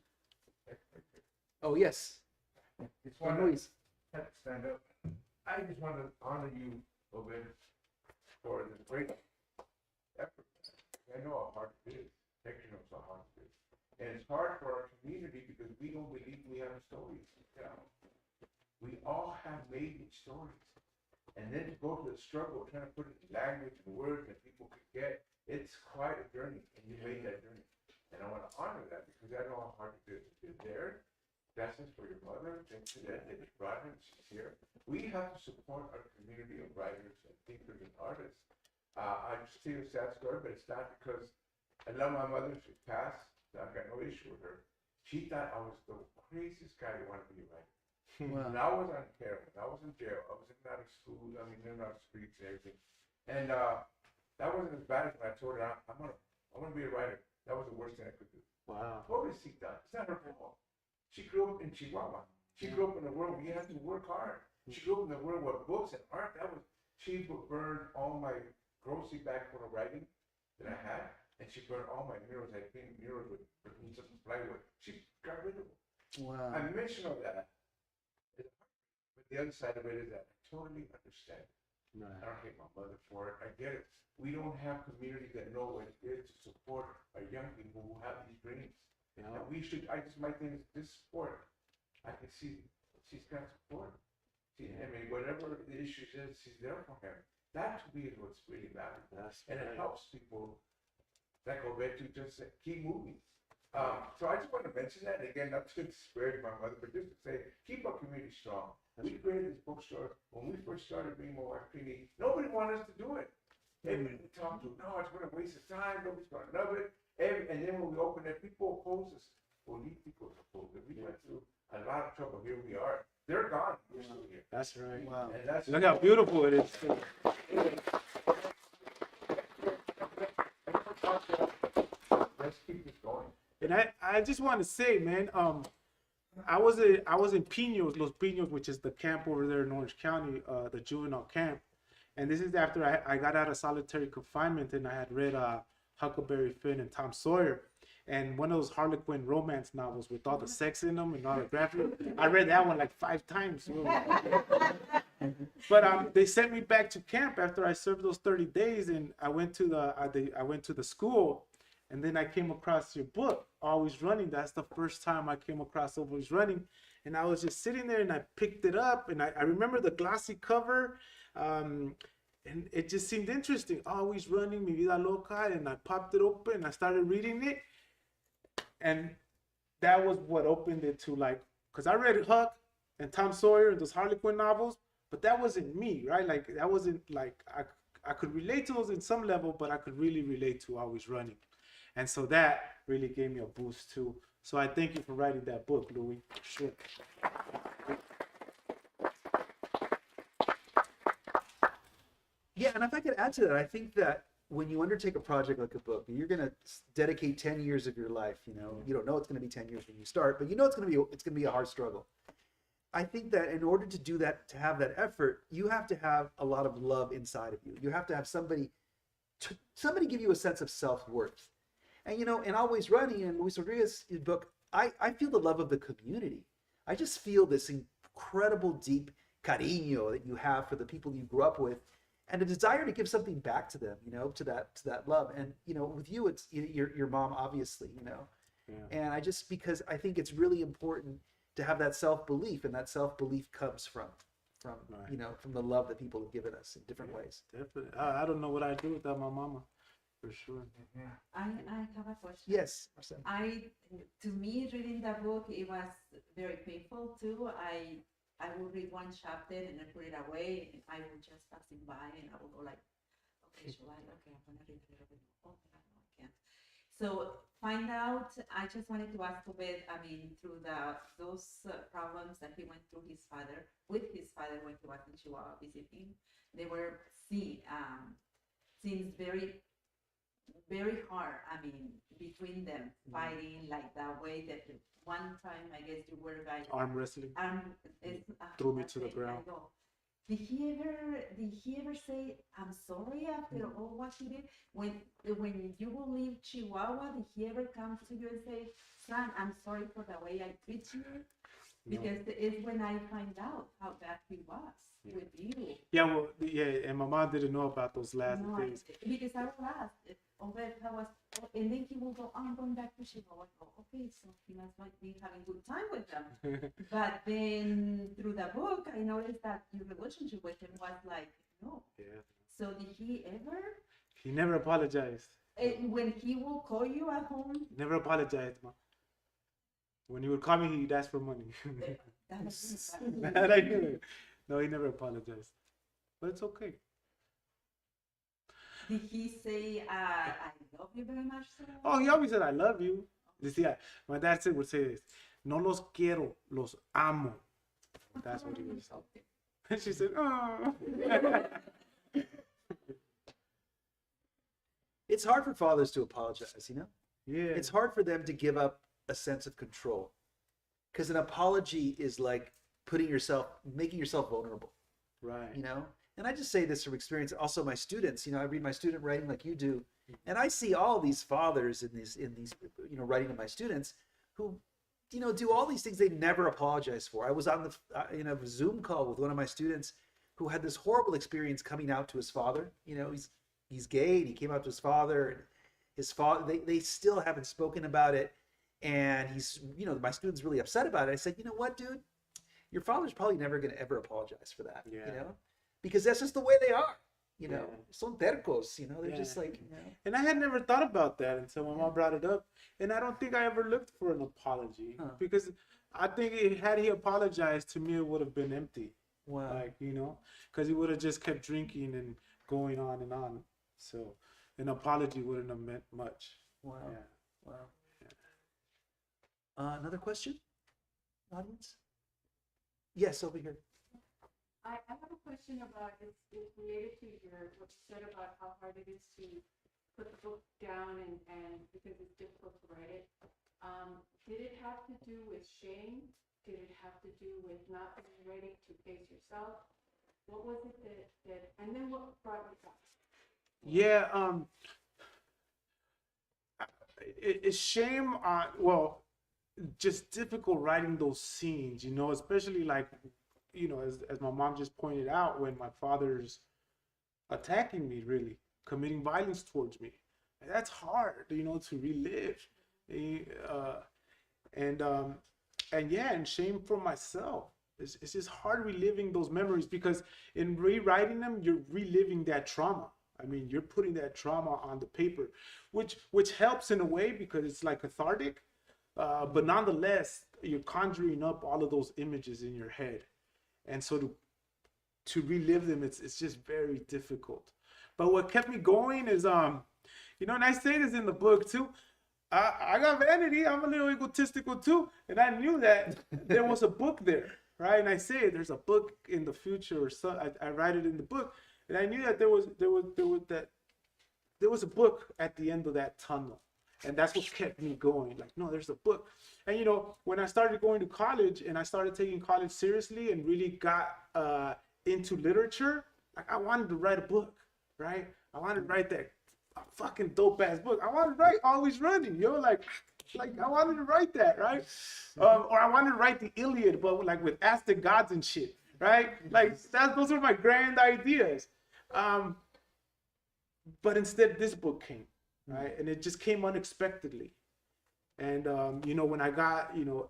Oh, yes. It's Juan one Luis. have to stand up. I just want to honor you, Obed, for the great effort. I know how hard it is. Hector knows how hard it is. And it's hard for our community because we don't believe we have stories to tell. We all have made stories. And then to go through the struggle of trying to put it in language and words that people could get, it's quite a journey. And you made that journey. And I want to honor that because I know how hard it is. You're there. Blessings for your mother. Thanks to that you brought her. She's here. We have to support our community of writers and thinkers and artists. I just tell you a sad story, but it's not because I love my mother. She passed. I've got no issue with her. She thought I was the craziest guy who wanted to be a writer. And I was on heroin. I was in jail. I was in and out of school. I mean, in and out of streets and everything. And that wasn't as bad as when I told her I want to be a writer. That was the worst thing I could do. Wow. What would she done? It's not her fault. She grew up in Chihuahua. She grew up in a world where you have to work hard. She grew up in a world where books and art, she would burn all my grocery bag full of writing that I had, and she burned all my murals. I painted murals with just plywood. She got rid of them. Wow. I mention all that. But the other side of it is that I totally understand. Right. I don't hate my mother for it. I get it. We don't have communities that know what it is to support our young people who have these dreams. Yeah. And we should, my thing is this support. I can see she's got support. I mean, whatever the issues is, she's there for him. That to me is what's really valuable. And it helps people like Obed to just keep moving. So I just want to mention that again, not to disparage my mother, but just to say, keep our community strong. We created this bookstore when we first started being more community. Nobody wanted us to do it. Everybody we talked to, no, it's going to waste of time. Nobody's going to love it. And then when we opened it, people opposed us. Políticos opposed us. We went through a lot of trouble. Here we are. They're gone. We're still here. That's right. Wow. And that's Look how beautiful it is. Let's keep this going. And I just want to say, man, I was in Pinos, Los Pinos, which is the camp over there in Orange County, the juvenile camp. And this is after I got out of solitary confinement and I had read Huckleberry Finn and Tom Sawyer. And one of those Harlequin romance novels with all the sex in them and all the graphic. I read that one like 5 times. But they sent me back to camp after I served those 30 days, and I went to the school, and then I came across your book, Always Running. That's the first time I came across Always Running, and I was just sitting there and I picked it up, and I remember the glossy cover, and it just seemed interesting. Always Running, Mi Vida Loca, and I popped it open and I started reading it. And that was what opened it to, like, because I read Huck and Tom Sawyer and those Harlequin novels, but that wasn't me, right? Like, that wasn't, like, I could relate to those in some level, but I could really relate to Always Running. And so that really gave me a boost, too. So I thank you for writing that book, Louis. Sure. Yeah, and if I could add to that, I think that when you undertake a project like a book, you're going to dedicate 10 years of your life. You don't know it's going to be 10 years when you start, but it's going to be a hard struggle. I think that in order to do that, to have that effort, you have to have a lot of love inside of you. You have to have somebody give you a sense of self-worth. And in Always Running and Luis Rodriguez's book, I feel the love of the community. I just feel this incredible deep cariño that you have for the people you grew up with, and a desire to give something back to them, to that love. And with you, it's your mom, obviously, Yeah. And because I think it's really important to have that self-belief, and that self-belief comes from Right. from the love that people have given us in different ways. Definitely. I don't know what I'd do without my mama, for sure. I have a question. Yes, Marcel. To me, reading the book, it was very painful too. I would read one chapter and I put it away, and I would just passing by, and I would go like, okay, should I? Okay, I'm gonna read a little bit more. Oh, no, I can't. So find out. I just wanted to ask Obed. I mean, through those problems that he went through with his father when he was in Chihuahua visiting, they were seems very, very hard. I mean, between them fighting like that way. That one time, I guess you were like Arm wrestling. Threw me to the ground. Did he ever say, "I'm sorry" after all what he did? When you will leave Chihuahua, did he ever come to you and say, "Son, I'm sorry for the way I treat you"? Because it's when I find out how bad he was with you. Yeah, well, yeah, and my mom didn't know about those last No, days. because I will ask if Obed, how was, and then he will go, "Oh, I'm going back to Chihuahua." I go, okay, so he must not be having good time with them. But then through the book, I noticed that your relationship with him was like, no. Yeah. So did he ever? He never apologized. When he will call you at home, Never apologized, Mom. When he would call me, he'd ask for money. that's And I knew it. No, he never apologized. But it's okay. Did he say, "I love you very much"? Sir? Oh, he always said, I love you. You see, my dad would say this, no los quiero, los amo. That's what he would say. And she said, oh. It's hard for fathers to apologize, you know? Yeah. It's hard for them to give up a sense of control. Because an apology is like making yourself vulnerable, Right. you know? And I just say this from experience. Also, my students, you know, I read my student writing like you do, and I see all these fathers in these, you know, writing to my students who, you know, do all these things they never apologize for. I was on in a Zoom call with one of my students who had this horrible experience coming out to his father. You know, he's gay, and he came out to his father, and his father, they still haven't spoken about it. And he's, you know, my student's really upset about it. I said, you know what, dude, your father's probably never going to ever apologize for that, Yeah. you know, because that's just the way they are, you know, Yeah. son tercos, you know, they're Yeah. just like, you know. And I had never thought about that until my mom brought it up. And I don't think I ever looked for an apology because I think had he apologized to me, it would have been empty. Wow. Like, you know, because he would have just kept drinking and going on and on. So an apology wouldn't have meant much. Wow. Yeah. Wow. Another question, audience? Yes, over here. I have a question about it's related to what you said about how hard it is to put the book down and because it's difficult to write it. Did it have to do with shame? Did it have to do with not being ready to face yourself? What was it that and then what brought you back? Yeah. It's shame on, well, just difficult writing those scenes, you know, especially like, you know, as my mom just pointed out, when my father's attacking me, really committing violence towards me. That's hard, you know, to relive. And shame for myself. It's just hard reliving those memories because in rewriting them, you're reliving that trauma. I mean, you're putting that trauma on the paper, which helps in a way because it's like cathartic. But nonetheless, you're conjuring up all of those images in your head. And so to relive them, it's just very difficult. But what kept me going is, you know, and I say this in the book too, I got vanity, I'm a little egotistical too. And I knew that there was a book there, right? And I say there's a book in the future or so, I write it in the book. And I knew that there was a book at the end of that tunnel. And that's what kept me going. Like, no, there's a book. And, you know, when I started going to college and I started taking college seriously and really got into literature, like I wanted to write a book, right? I wanted to write that fucking dope ass book. I wanted to write Always Running, yo, like I wanted to write that, right? Or I wanted to write the Iliad, but like with Aztec gods and shit, right? Like those were my grand ideas. But instead this book came. Right, and it just came unexpectedly, and you know, when I got, you know,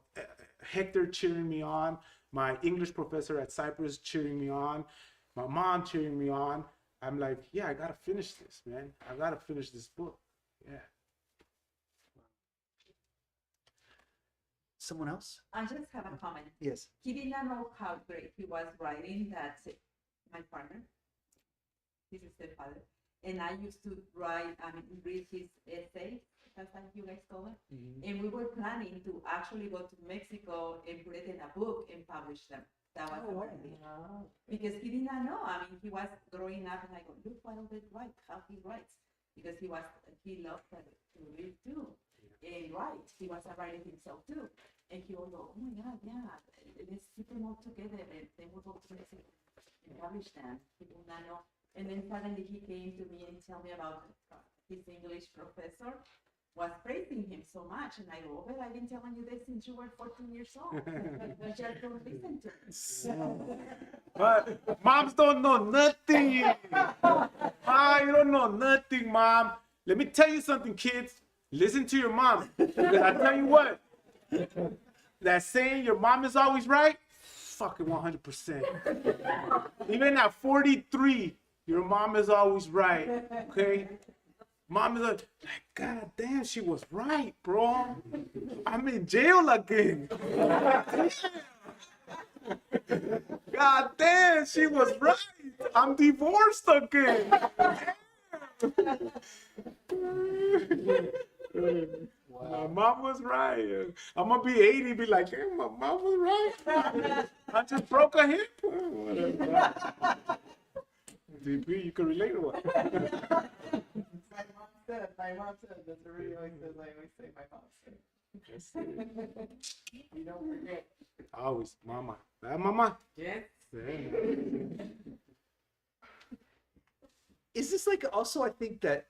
Hector cheering me on, my English professor at Cyprus cheering me on, my mom cheering me on, I'm like, yeah, I gotta finish this, man. I gotta finish this book. Yeah. Someone else? I just have a comment. Yes. He did not know how great he was writing. That's my partner. This is the father. And I used to read his essays that's like you guys call it. And we were planning to actually go to Mexico and put it in a book and publish them. That was our idea. Because he did not know. I mean, he was growing up and I go, look what Obed writes, how he writes. Because he loved to read too. And write. He was a writer himself too. And he would go, oh my God, yeah, let's put them all together and then we'll go to Mexico and publish them. He did not know. And then suddenly he came to me and tell me about his English professor was praising him so much. And I go, well, I've been telling you this since you were 14 years old. You just don't listen to me. But moms don't know nothing. You don't know nothing, mom. Let me tell you something, kids. Listen to your mom. Because I tell you what, that saying your mom is always right, fucking 100%. Even at 43, your mom is always right, okay? Mom is like, God damn, she was right, bro. I'm in jail again. God damn, she was right. I'm divorced again. My mom was right. I'm gonna be 80, be like, hey, my mom was right. I just broke a hip. Whatever. DP, you can relate to what? My mom said, that's really always says, I always say my mom said. You don't forget. Always, mama. That mama? Yes. Yeah. Is this like also I think that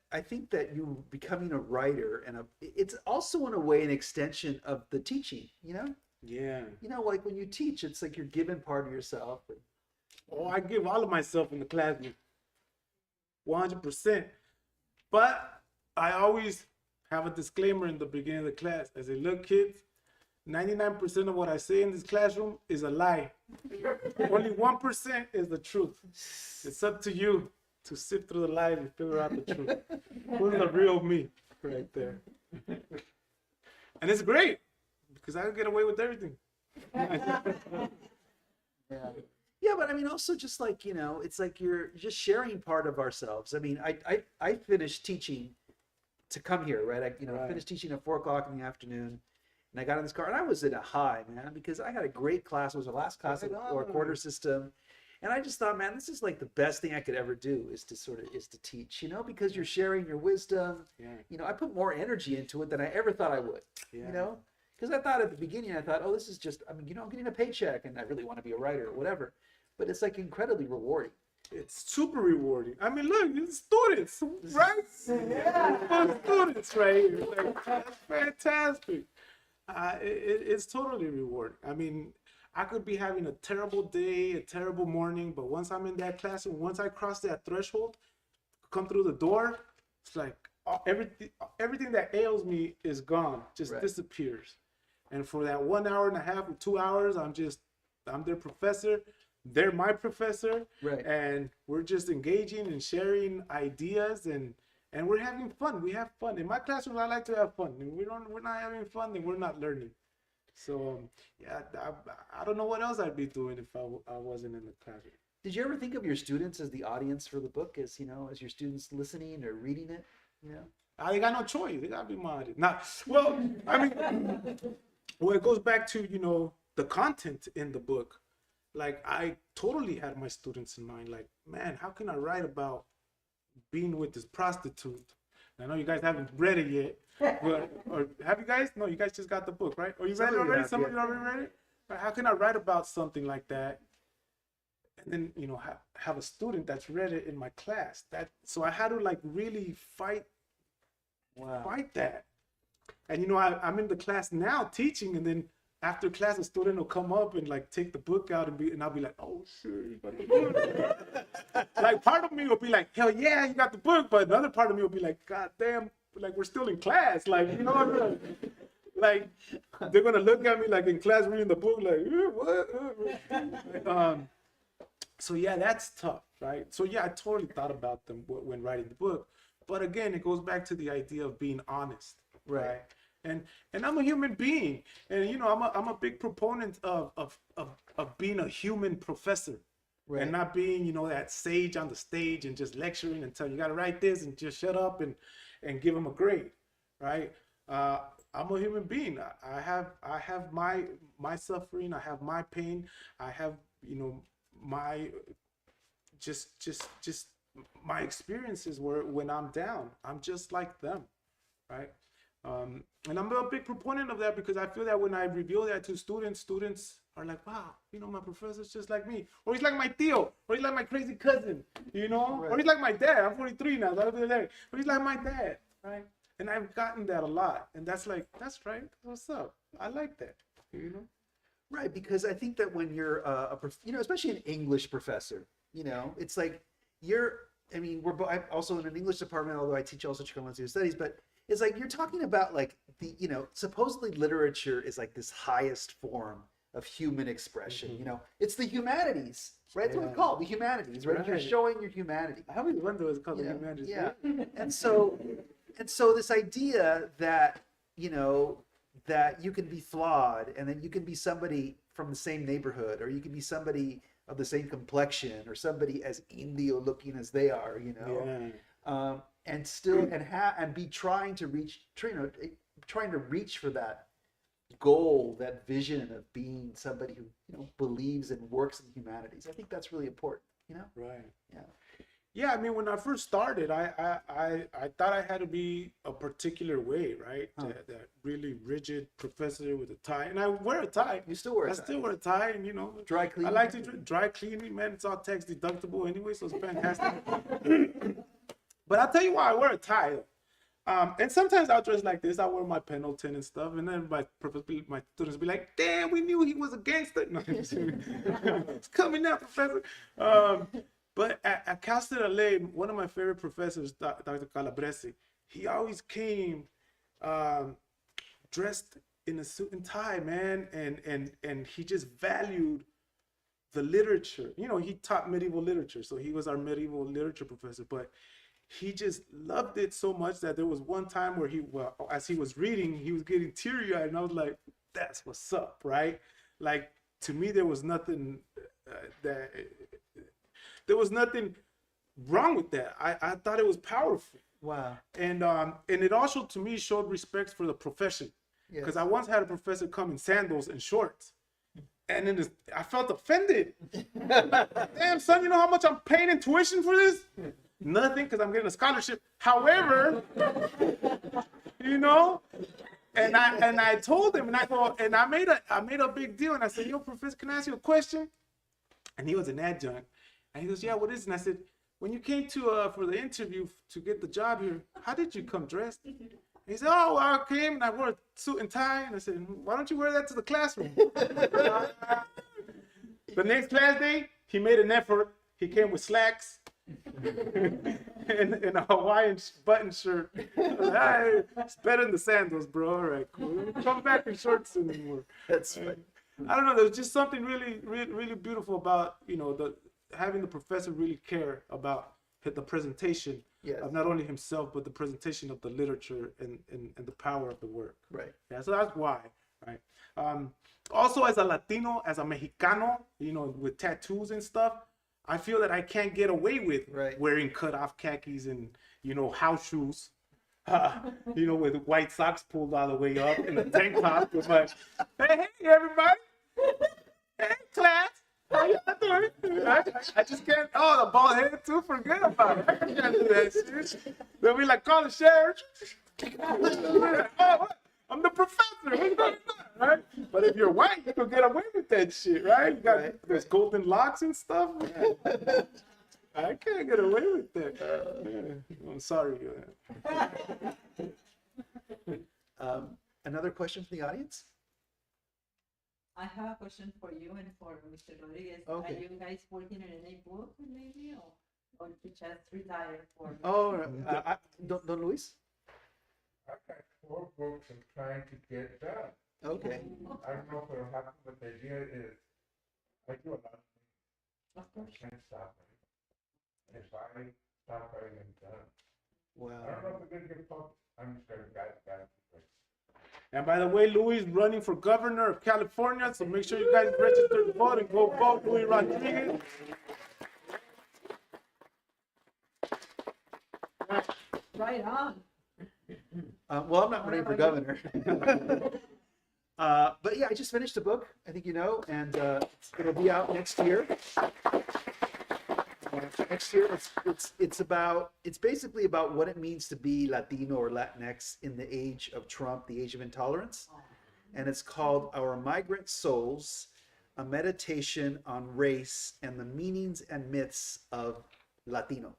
you becoming a writer and it's also in a way an extension of the teaching, you know? Yeah. You know, like when you teach, it's like you're giving part of yourself. Oh, I give all of myself in the classroom. 100%. But I always have a disclaimer in the beginning of the class. I say, look, kids, 99% of what I say in this classroom is a lie. Only 1% is the truth. It's up to you to sift through the lies and figure out the truth. Who's the real me right there? And it's great because I get away with everything. Yeah, but I mean, also just like, you know, it's like you're just sharing part of ourselves. I mean, I finished teaching to come here, right? I finished teaching at 4 o'clock in the afternoon, and I got in this car, and I was in a high, man, because I had a great class. It was the last class of the quarter system. And I just thought, man, this is like the best thing I could ever do is to teach, you know, because you're sharing your wisdom. Yeah. You know, I put more energy into it than I ever thought I would, you know, because I thought at the beginning, oh, this is just, I mean, you know, I'm getting a paycheck and I really want to be a writer or whatever. But it's like incredibly rewarding. It's super rewarding. I mean, look, it's students, right? Yeah. Students right here. Like, that's fantastic. It's totally rewarding. I mean, I could be having a terrible day, a terrible morning, but once I'm in that classroom, once I cross that threshold, come through the door, it's like everything that ails me is gone, just disappears. And for that 1 hour and a half or 2 hours, I'm their professor, they're my professor, and we're just engaging and sharing ideas and we're having fun. We have fun. In my classroom, I like to have fun. And we're not having fun, then we're not learning. So yeah, I don't know what else I'd be doing if I wasn't in the classroom. Did you ever think of your students as the audience for the book, as you know, as your students listening or reading it? You know, they got no choice. They gotta be my audience. Well, I mean, well, it goes back to, you know, the content in the book. Like, I totally had my students in mind. Like, man, how can I write about being with this prostitute? I know you guys haven't read it yet, but or have you guys? No, you guys just got the book, right? Or you read it already? Somebody already read it? But how can I write about something like that? And then, you know, have a student that's read it in my class. So I had to like really fight that. And you know, I'm in the class now teaching, and then after class, a student will come up and like take the book out and I'll be like, oh shit, you got the book. Like, part of me will be like, hell yeah, you got the book, but another part of me will be like, god damn, like we're still in class, like, you know what I mean? Like, they're gonna look at me like in class reading the book, like, what? So yeah, that's tough, right? So yeah, I totally thought about them when writing the book, but again, it goes back to the idea of being honest, right? And I'm a human being, and you know, I'm a big proponent of being a human professor, and not being, you know, that sage on the stage and just lecturing and telling you gotta write this and just shut up and give them a grade, right? I'm a human being. I have my suffering. I have my pain. I have, you know, my just my experiences where when I'm down, I'm just like them, right? And I'm a big proponent of that because I feel that when I reveal that to students are like, wow, you know, my professor's just like me, or he's like my tío, or he's like my crazy cousin, you know, or he's like my dad. I'm 43 now, so but he's like my dad, right? And I've gotten that a lot, and that's like, that's right, what's up? I like that, you know. Right, because I think that when you're you know, especially an English professor, you know, it's like I mean, I'm also in an English department, although I teach also Chicago studies, but it's like you're talking about like you know, supposedly literature is like this highest form of human expression. You know, it's the humanities, right? That's what it's called, the humanities, right? You're showing your humanity. I always wonder what's called the You know, humanities. yeah. And so this idea that, you know, that you can be flawed and that you can be somebody from the same neighborhood, or you can be somebody of the same complexion, or somebody as Indio looking as they are, you know, and still and be trying to reach for that goal, that vision of being somebody who, you know, believes and works in the humanities. I think that's really important, you know. Right. Yeah. Yeah, I mean, when I first started, I thought I had to be a particular way, right? That really rigid professor with a tie, and I wear a tie. You still wear a tie. I still wear a tie, and you know, dry cleaning. I like to dry cleaning, man. It's all tax deductible anyway, so it's fantastic. But I'll tell you why I wear a tie. And sometimes I'll dress like this. I wear my Pendleton and stuff, and then my students be like, "Damn, we knew he was a gangster." No, it's coming out, professor. But at Cal State L.A., one of my favorite professors, Dr. Calabrese, he always came dressed in a suit and tie, man, and he just valued the literature. You know, he taught medieval literature, so he was our medieval literature professor, but he just loved it so much that there was one time where as he was reading, he was getting teary-eyed, and I was like, that's what's up, right? Like, to me, there was nothing there was nothing wrong with that. I thought it was powerful. Wow. And it also, to me, showed respect for the profession. Because I once had a professor come in sandals and shorts. And then I felt offended. Damn, son, you know how much I'm paying in tuition for this? Nothing, because I'm getting a scholarship. However, you know, and I told him, and I made a big deal, and I said, yo, professor, can I ask you a question? And he was an adjunct. And he goes, yeah, what is it? And I said, when you came for the interview to get the job here, how did you come dressed? And he said, oh, I came and I wore a suit and tie. And I said, why don't you wear that to the classroom? The next class day, he made an effort. He came with slacks and a Hawaiian button shirt. Hey, it's better than the sandals, bro. All right, cool. Come back in shorts anymore. That's funny. I don't know. There's just something really, really, really beautiful about, you know, having the professor really care about the presentation of not only himself, but the presentation of the literature and the power of the work. Right. Yeah, so that's why, right? Also, as a Latino, as a Mexicano, you know, with tattoos and stuff, I feel that I can't get away with wearing cut-off khakis and, you know, house shoes, you know, with white socks pulled all the way up and a tank top with my, hey, everybody, hey, class. How you doing? I just can't. Oh, the bald head too. Forget about it. I can't do that shit. They'll be like, call the sheriff. Oh, I'm the professor. What's going on, right? But if you're white, you can get away with that shit, right? You got there's golden locks and stuff. I can't get away with that. I'm sorry. Another question from the audience? I have a question for you and for Mr. Rodriguez. Okay. Are you guys working on any book maybe, or you just retired for? Oh, Don Luis? I got 4 books I'm trying to get done. Okay. I don't know if it'll happen, but the idea is I do a lot of things. Of course. I can't stop it. And if I stop writing, I'm done. Wow. I don't know if it's going to get published. I'm just going to got it. And by the way, Louis is running for governor of California, so make sure you guys register to vote and go vote Louis Rodriguez. Right on. Well, I'm not running for governor. But yeah, I just finished a book, I think you know, and it'll be out next year. Next year, it's basically about what it means to be Latino or Latinx in the age of Trump, the age of intolerance, and it's called Our Migrant Souls: A Meditation on Race and the Meanings and Myths of Latino.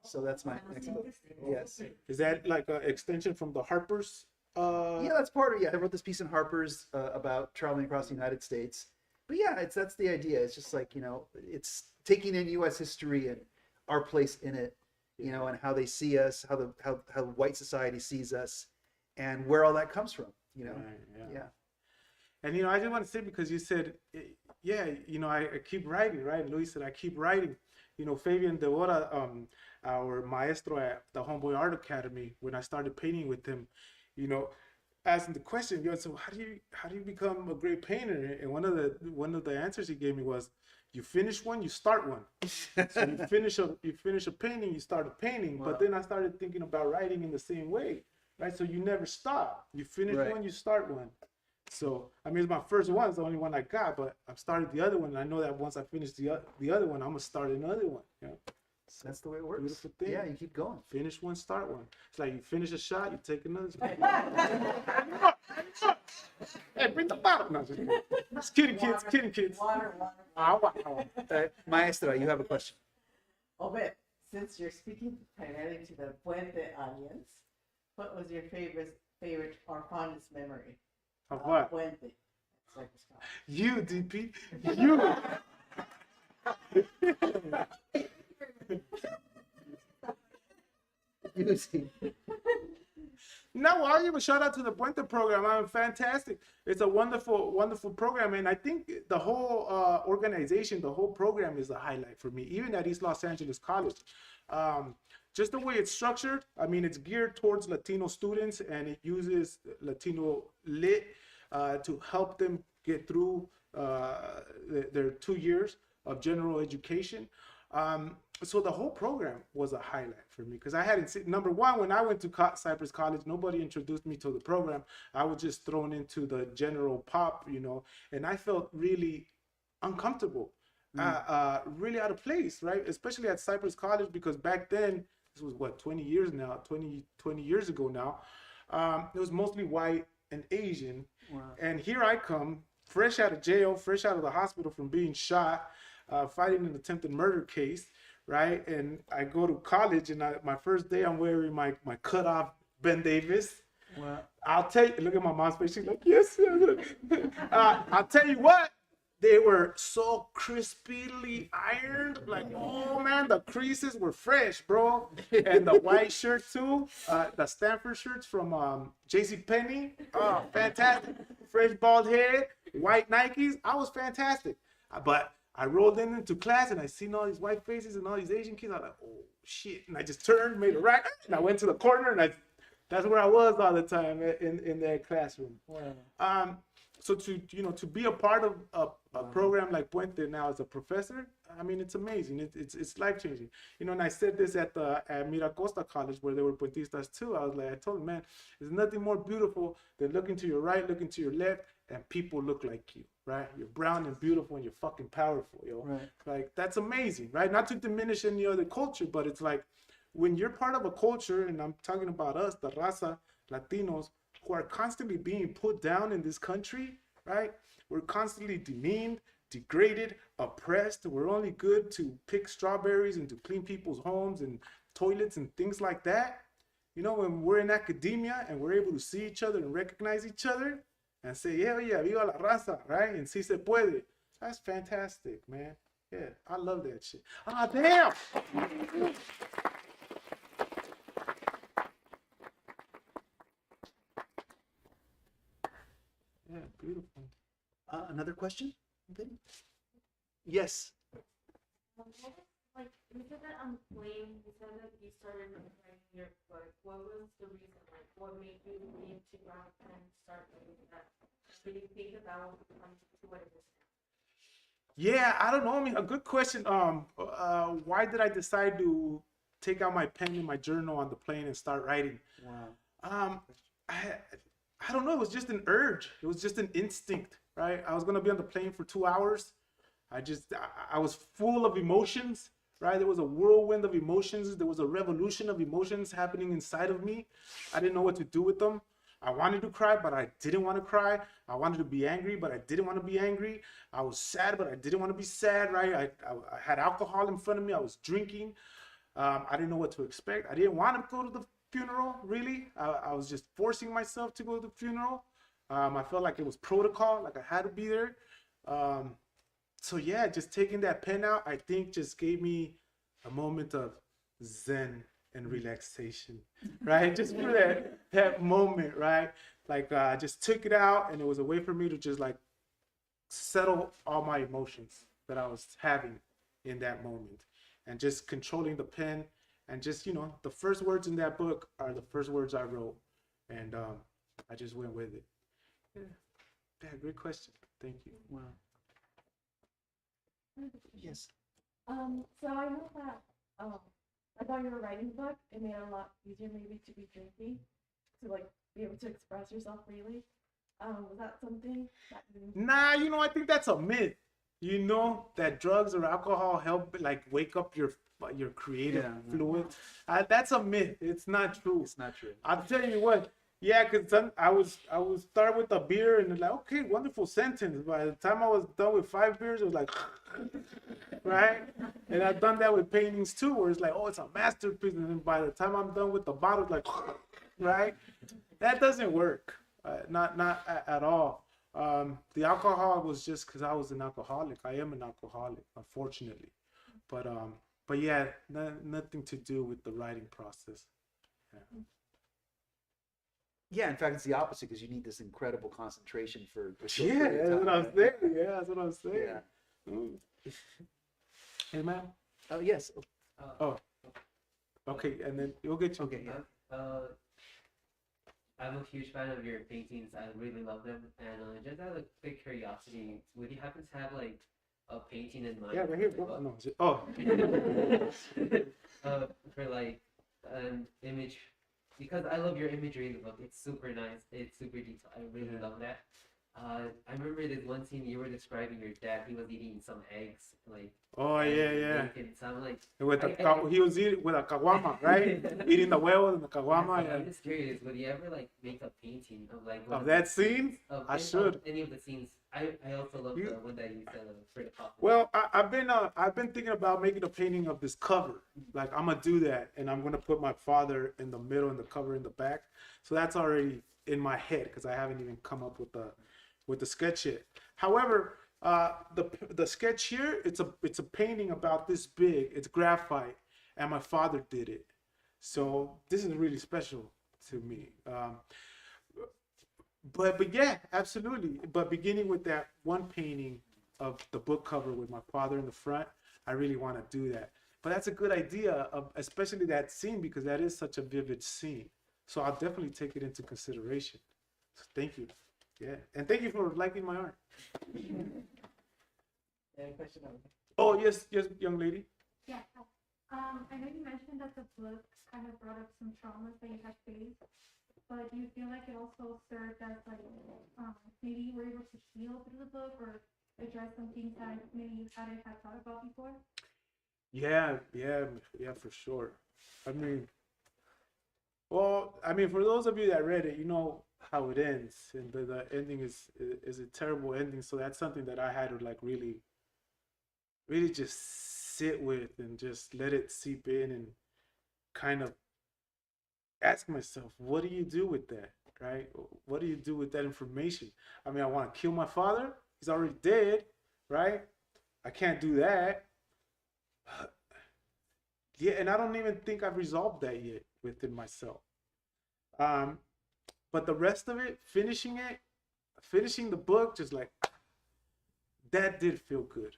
So that's my next book. Yes. Is that like an extension from the Harper's? Yeah, that's part of it. Yeah, I wrote this piece in Harper's about traveling across the United States. But yeah, that's the idea. It's just like, you know, it's taking in U.S. history and our place in it, you know, and how they see us, how white society sees us, and where all that comes from, you know. Right, Yeah. And you know, I just want to say, because you said, yeah, you know, I keep writing, right? Luis said I keep writing. You know, Fabian Devora, our maestro at the Homeboy Art Academy, when I started painting with him, you know, asking the question, you know, so how do you become a great painter? And one of the answers he gave me was, you finish one, you start one. So you finish a painting, you start a painting. Wow. But then I started thinking about writing in the same way, right? So you never stop. You finish one, you start one. So I mean, it's my first one, it's the only one I got, but I've started the other one, and I know that once I finish the other one, I'm gonna start another one. You know? So that's the way it works. Beautiful thing. Yeah, you keep going. Finish one, start one. It's like you finish a shot, you take another. Hey, bring the bottle. No, just kidding, kids. Kidding, kids. Water. Maestra, you have a question. Obed, since you're speaking primarily to the Puente audience, what was your favorite or fondest memory? Of what? Puente. Cypress College. You, DP. You. No, I'll give a shout out to the Puente program. I'm fantastic. It's a wonderful, wonderful program. And I think the whole organization, the whole program is a highlight for me, even at East Los Angeles College. Just the way it's structured, I mean, it's geared towards Latino students, and it uses Latino lit to help them get through their 2 years of general education. So the whole program was a highlight for me, because I hadn't seen, number one, when I went to Cypress College, nobody introduced me to the program. I was just thrown into the general pop, you know, and I felt really uncomfortable, really out of place, right? Especially at Cypress College, because back then, this was what, 20 years ago now, it was mostly white and Asian. Wow. And here I come, fresh out of jail, fresh out of the hospital from being shot, fighting an attempted murder case, right? And I go to college, and my first day I'm wearing my cut off Ben Davis. Wow. I'll tell you, look at my mom's face, she's like, yes. I'll tell you what, they were so crispily ironed, like, oh man, the creases were fresh, bro. And the white shirt too, the Stanford shirts from JCPenney, oh, fantastic. Fresh bald head, white Nikes, I was fantastic. But I rolled into class, and I seen all these white faces and all these Asian kids. I was like, oh shit. And I just turned, made a right, and I went to the corner, and that's where I was all the time in that classroom. Wow. So to be a part of a program like Puente now as a professor, I mean, it's amazing. It's life changing. You know, and I said this at Miracosta College, where there were Puentistas too. I told them, man, there's nothing more beautiful than looking to your right, looking to your left, and people look like you, right? You're brown and beautiful, and you're fucking powerful, yo. Right. Like, that's amazing, right? Not to diminish any other culture, but it's like, when you're part of a culture, and I'm talking about us, the raza, Latinos, who are constantly being put down in this country, right? We're constantly demeaned, degraded, oppressed. We're only good to pick strawberries and to clean people's homes and toilets and things like that. You know, when we're in academia and we're able to see each other and recognize each other and say, yeah, viva la raza, right? And si se puede. That's fantastic, man. Yeah, I love that shit. Ah, damn! Yeah, beautiful. Another question? Yes. Like, you said that acclaimed, you said that you started writing your book. What was the reason? Like, what made you need to go out and start writing that? Did you think that that would become to what it is now? Yeah, I don't know. I mean, a good question. Why did I decide to take out my pen and my journal on the plane and start writing? I I don't know. It was just an urge. It was just an instinct, right? I was gonna be on the plane for 2 hours. I was full of emotions, right? There was a whirlwind of emotions. There was a revolution of emotions happening inside of me. I didn't know what to do with them. I wanted to cry, but I didn't want to cry. I wanted to be angry, but I didn't want to be angry. I was sad, but I didn't want to be sad, right? I had alcohol in front of me. I was drinking. I didn't know what to expect. I didn't want to go to the funeral, really. I was just forcing myself to go to the funeral. I felt like it was protocol, like I had to be there. So yeah, just taking that pen out, I think just gave me a moment of zen and relaxation, right? Just for that moment, right? Like I just took it out, and it was a way for me to just like settle all my emotions that I was having in that moment, and just controlling the pen, and just, you know, the first words in that book are the first words I wrote, and I just went with it. Yeah, great question. Thank you. Wow. Yes. So I know that I thought you were writing the book, it made it a lot easier maybe to be drinking, to like be able to express yourself freely. Was that something that you... Nah, you know, I think that's a myth. You know that drugs or alcohol help like wake up your creative fluid. That's a myth. It's not true. It's not true. I'll tell you what. Yeah, because I would start with a beer and like, okay, wonderful sentence. By the time I was done with 5 beers, it was like, right? And I've done that with paintings too, where it's like, oh, it's a masterpiece. And then by the time I'm done with the bottle, it's like, right? That doesn't work. Not at all. The alcohol was just because I was an alcoholic. I am an alcoholic, unfortunately. But yeah, nothing to do with the writing process. Yeah. Yeah, in fact, it's the opposite, because you need this incredible concentration for Yeah, that's what I'm saying. Yeah, that's what I'm saying. Yeah. Mm. Hey, man. Oh, yes. Oh. Okay, and then you'll get you. Okay, yeah. I'm a huge fan of your paintings. I really love them. And just out of quick curiosity, would you happen to have like a painting in mind? Yeah, right here, bro. No, oh. For like an image, because I love your imagery in the book. It's super nice. It's super detailed. I really love that. I remember this one scene you were describing your dad. He was eating some eggs, like. Oh yeah. Bacon. So I'm like. He was eating with a caguama, right? Eating the huevos and the caguama. Yeah, so I'm just curious. Would you ever like make a painting of like of that scene? I should. Of any of the scenes. I also love the one that you said for the coffee. Well, I've been thinking about making a painting of this cover. Like I'm gonna do that, and I'm gonna put my father in the middle and the cover in the back. So that's already in my head because I haven't even come up with the sketch yet. However, the sketch here, it's a painting about this big. It's graphite, and my father did it. So this is really special to me. But yeah, absolutely. But beginning with that one painting of the book cover with my father in the front, I really want to do that. But that's a good idea, especially that scene, because that is such a vivid scene. So I'll definitely take it into consideration. So thank you. Yeah, and thank you for liking my art. Any question? Oh yes, young lady. Yeah. I know you mentioned that the book kind of brought up some traumas that you had faced, but do you feel like it also served as like maybe you were able to heal through the book or address some things that maybe you hadn't had thought about before? Yeah, for sure. I mean, for those of you that read it, you know how it ends, and the ending is a terrible ending. So that's something that I had to like really just sit with and just let it seep in and kind of ask myself, what do you do with that, right? What do you do with that information? I mean, I want to kill my father. He's already dead, right? I can't do that. Yeah, and I don't even think I've resolved that yet within myself. But the rest of it, finishing the book, just like, that did feel good.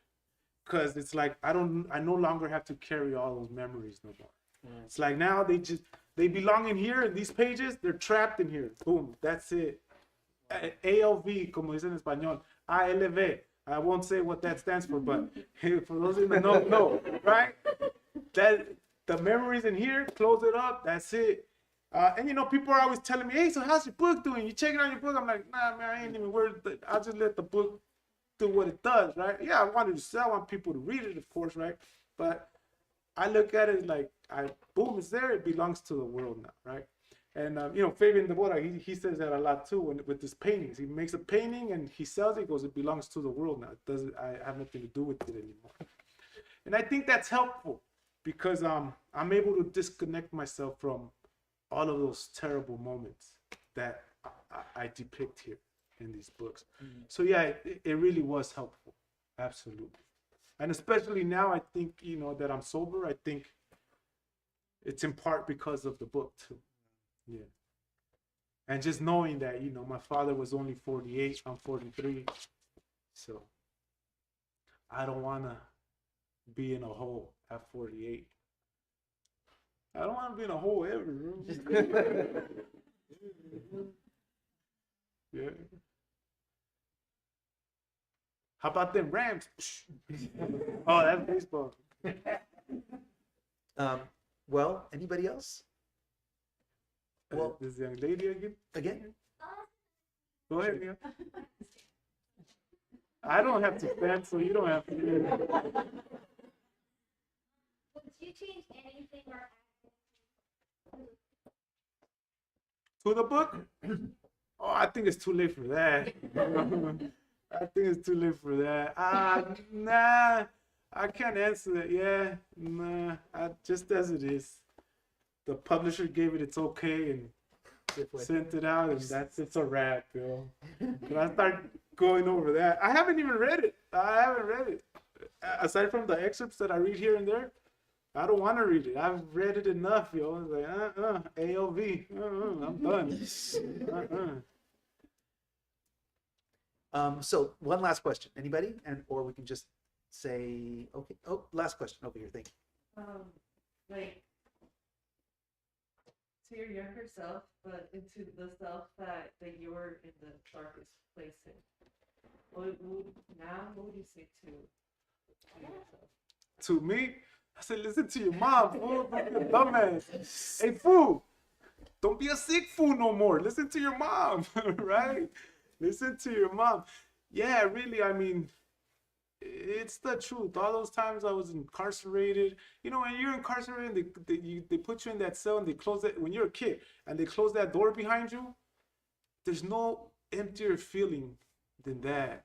Because it's like, I no longer have to carry all those memories no more. Mm. It's like now they belong in here in these pages, they're trapped in here. Boom, that's it. ALV, como dicen en español, ALV. I won't say what that stands for, but for those in the know, right? That the memories in here, close it up, that's it. And you know, people are always telling me, hey, so how's your book doing? You checking out your book? I'm like, nah, man, I ain't even worried. I'll just let the book do what it does, right? Yeah, I wanted to sell, I want people to read it, of course, right? But I look at it like, boom, it's there, it belongs to the world now, right? And, you know, Fabian Debora, he says that a lot too with his paintings. He makes a painting and he sells it, he goes, it belongs to the world now. It doesn't, I have nothing to do with it anymore. And I think that's helpful because I'm able to disconnect myself from all of those terrible moments that I depict here in these books. So yeah, it really was helpful, absolutely. And especially now, I think, you know, that I'm sober, I think it's in part because of the book too. Yeah. And just knowing that, you know, my father was only 48, I'm 43. So I don't want to be in a hole at 48. I don't want to be in a hole ever. Yeah. How about them Rams? Oh, that's baseball. Well, anybody else? Well, This young lady again? Go ahead, Mia. I don't have to stand, so you don't have to. Would you change anything or To the book? Oh, I think it's too late for that. I think it's too late for that. Nah, I can't answer that. Yeah, nah, just as it is. The publisher gave it its okay and sent it out, and it's a wrap, yo. When I start going over that, I haven't even read it. I haven't read it. Aside from the excerpts that I read here and there, I don't want to read it. I've read it enough, yo. It's like, AOV. I'm done. So one last question. Anybody? Or we can just say, okay. Oh, last question over here. Thank you. Like to your younger self, but into the self that you were in the darkest place in. What would you say to yourself? To me, I said, listen to your mom, fool. Don't be a dumbass. Hey, fool, don't be a sick fool no more. Listen to your mom, right? Listen to your mom. Yeah, really, I mean, it's the truth. All those times I was incarcerated, you know, when you're incarcerated, they put you in that cell and they close it. When you're a kid and they close that door behind you, there's no emptier feeling than that.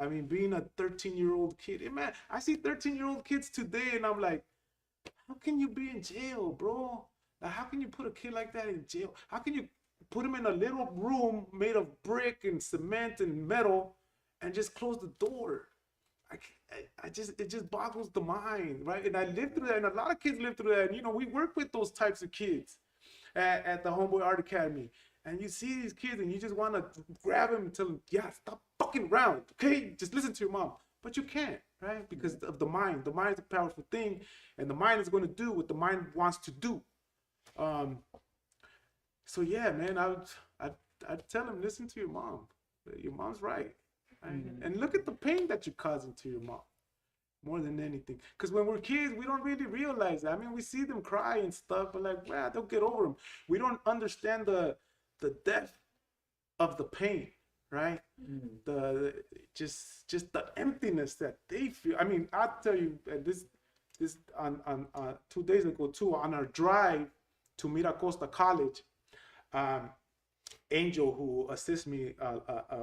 I mean, being a 13-year-old kid, man, I see 13-year-old kids today and I'm like, how can you be in jail, bro? Like, how can you put a kid like that in jail? How can you put him in a little room made of brick and cement and metal and just close the door? It just boggles the mind, right? And I lived through that, and a lot of kids live through that. And, you know, we work with those types of kids at the Homeboy Art Academy. And you see these kids and you just want to grab them and tell them, yeah, stop fucking around, okay? Just listen to your mom. But you can't, right? Because of the mind. The mind is a powerful thing, and the mind is going to do what the mind wants to do. So yeah, man, I'd tell him, listen to your mom. Your mom's right. Mm-hmm. And look at the pain that you're causing to your mom more than anything. Because when we're kids, we don't really realize that. I mean, we see them cry and stuff, but like, wow, they'll get over them. We don't understand the depth of the pain, right? Mm-hmm. The just the emptiness that they feel. I mean, I'll tell you, this on 2 days ago too, on our drive to Miracosta College, Angel, who assists me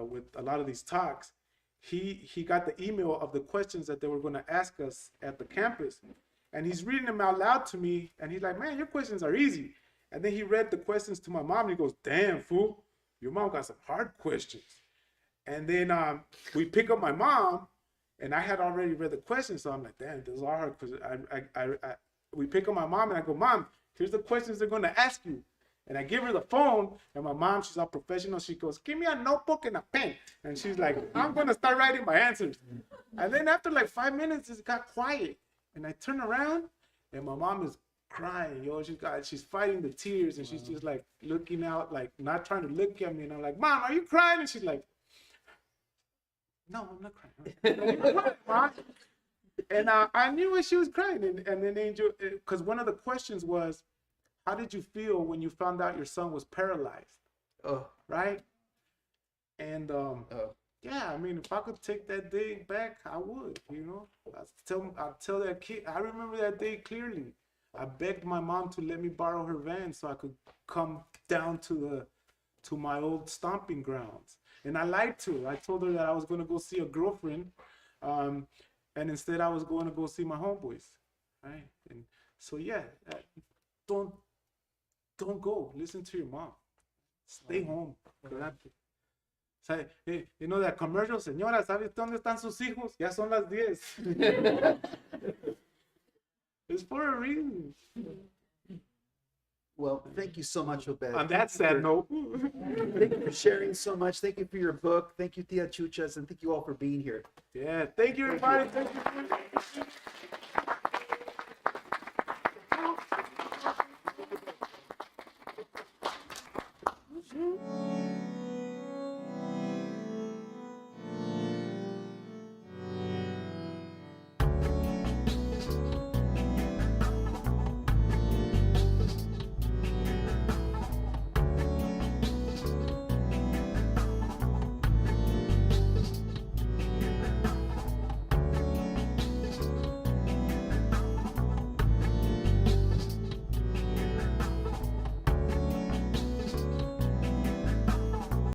with a lot of these talks, he got the email of the questions that they were going to ask us at the campus, and he's reading them out loud to me, and he's like, man, your questions are easy. And then he read the questions to my mom, and he goes, damn, fool, your mom got some hard questions. And then we pick up my mom, and I had already read the questions, so I'm like, damn, those are hard questions. We pick up my mom, and I go, Mom, here's the questions they're going to ask you. And I give her the phone, and my mom, she's all professional. She goes, give me a notebook and a pen. And she's like, I'm going to start writing my answers. And then after like 5 minutes, it got quiet. And I turn around, and my mom is crying, yo. She's fighting the tears, and she's just like looking out, like not trying to look at me. And I'm like, Mom, are you crying? And she's like, no, I'm not crying. Mom. And I knew when she was crying. And then Angel, because one of the questions was, how did you feel when you found out your son was paralyzed, Oh, right? And yeah, I mean, if I could take that day back, I would, you know. I'd tell that kid, I remember that day clearly. I begged my mom to let me borrow her van so I could come down to my old stomping grounds. And I lied to her. I told her that I was going to go see a girlfriend, and instead I was going to go see my homeboys, right? And so yeah, don't go. Listen to your mom. Stay home. Say, hey, you know that commercial, señora, ¿sabes dónde están sus hijos? Ya son las 10. It's for a reason. well, thank you so much, Obed. On that sad note. Thank you for sharing so much. Thank you for your book. Thank you, Tia Chuchas, and thank you all for being here. Yeah, thank you, everybody. Thank you.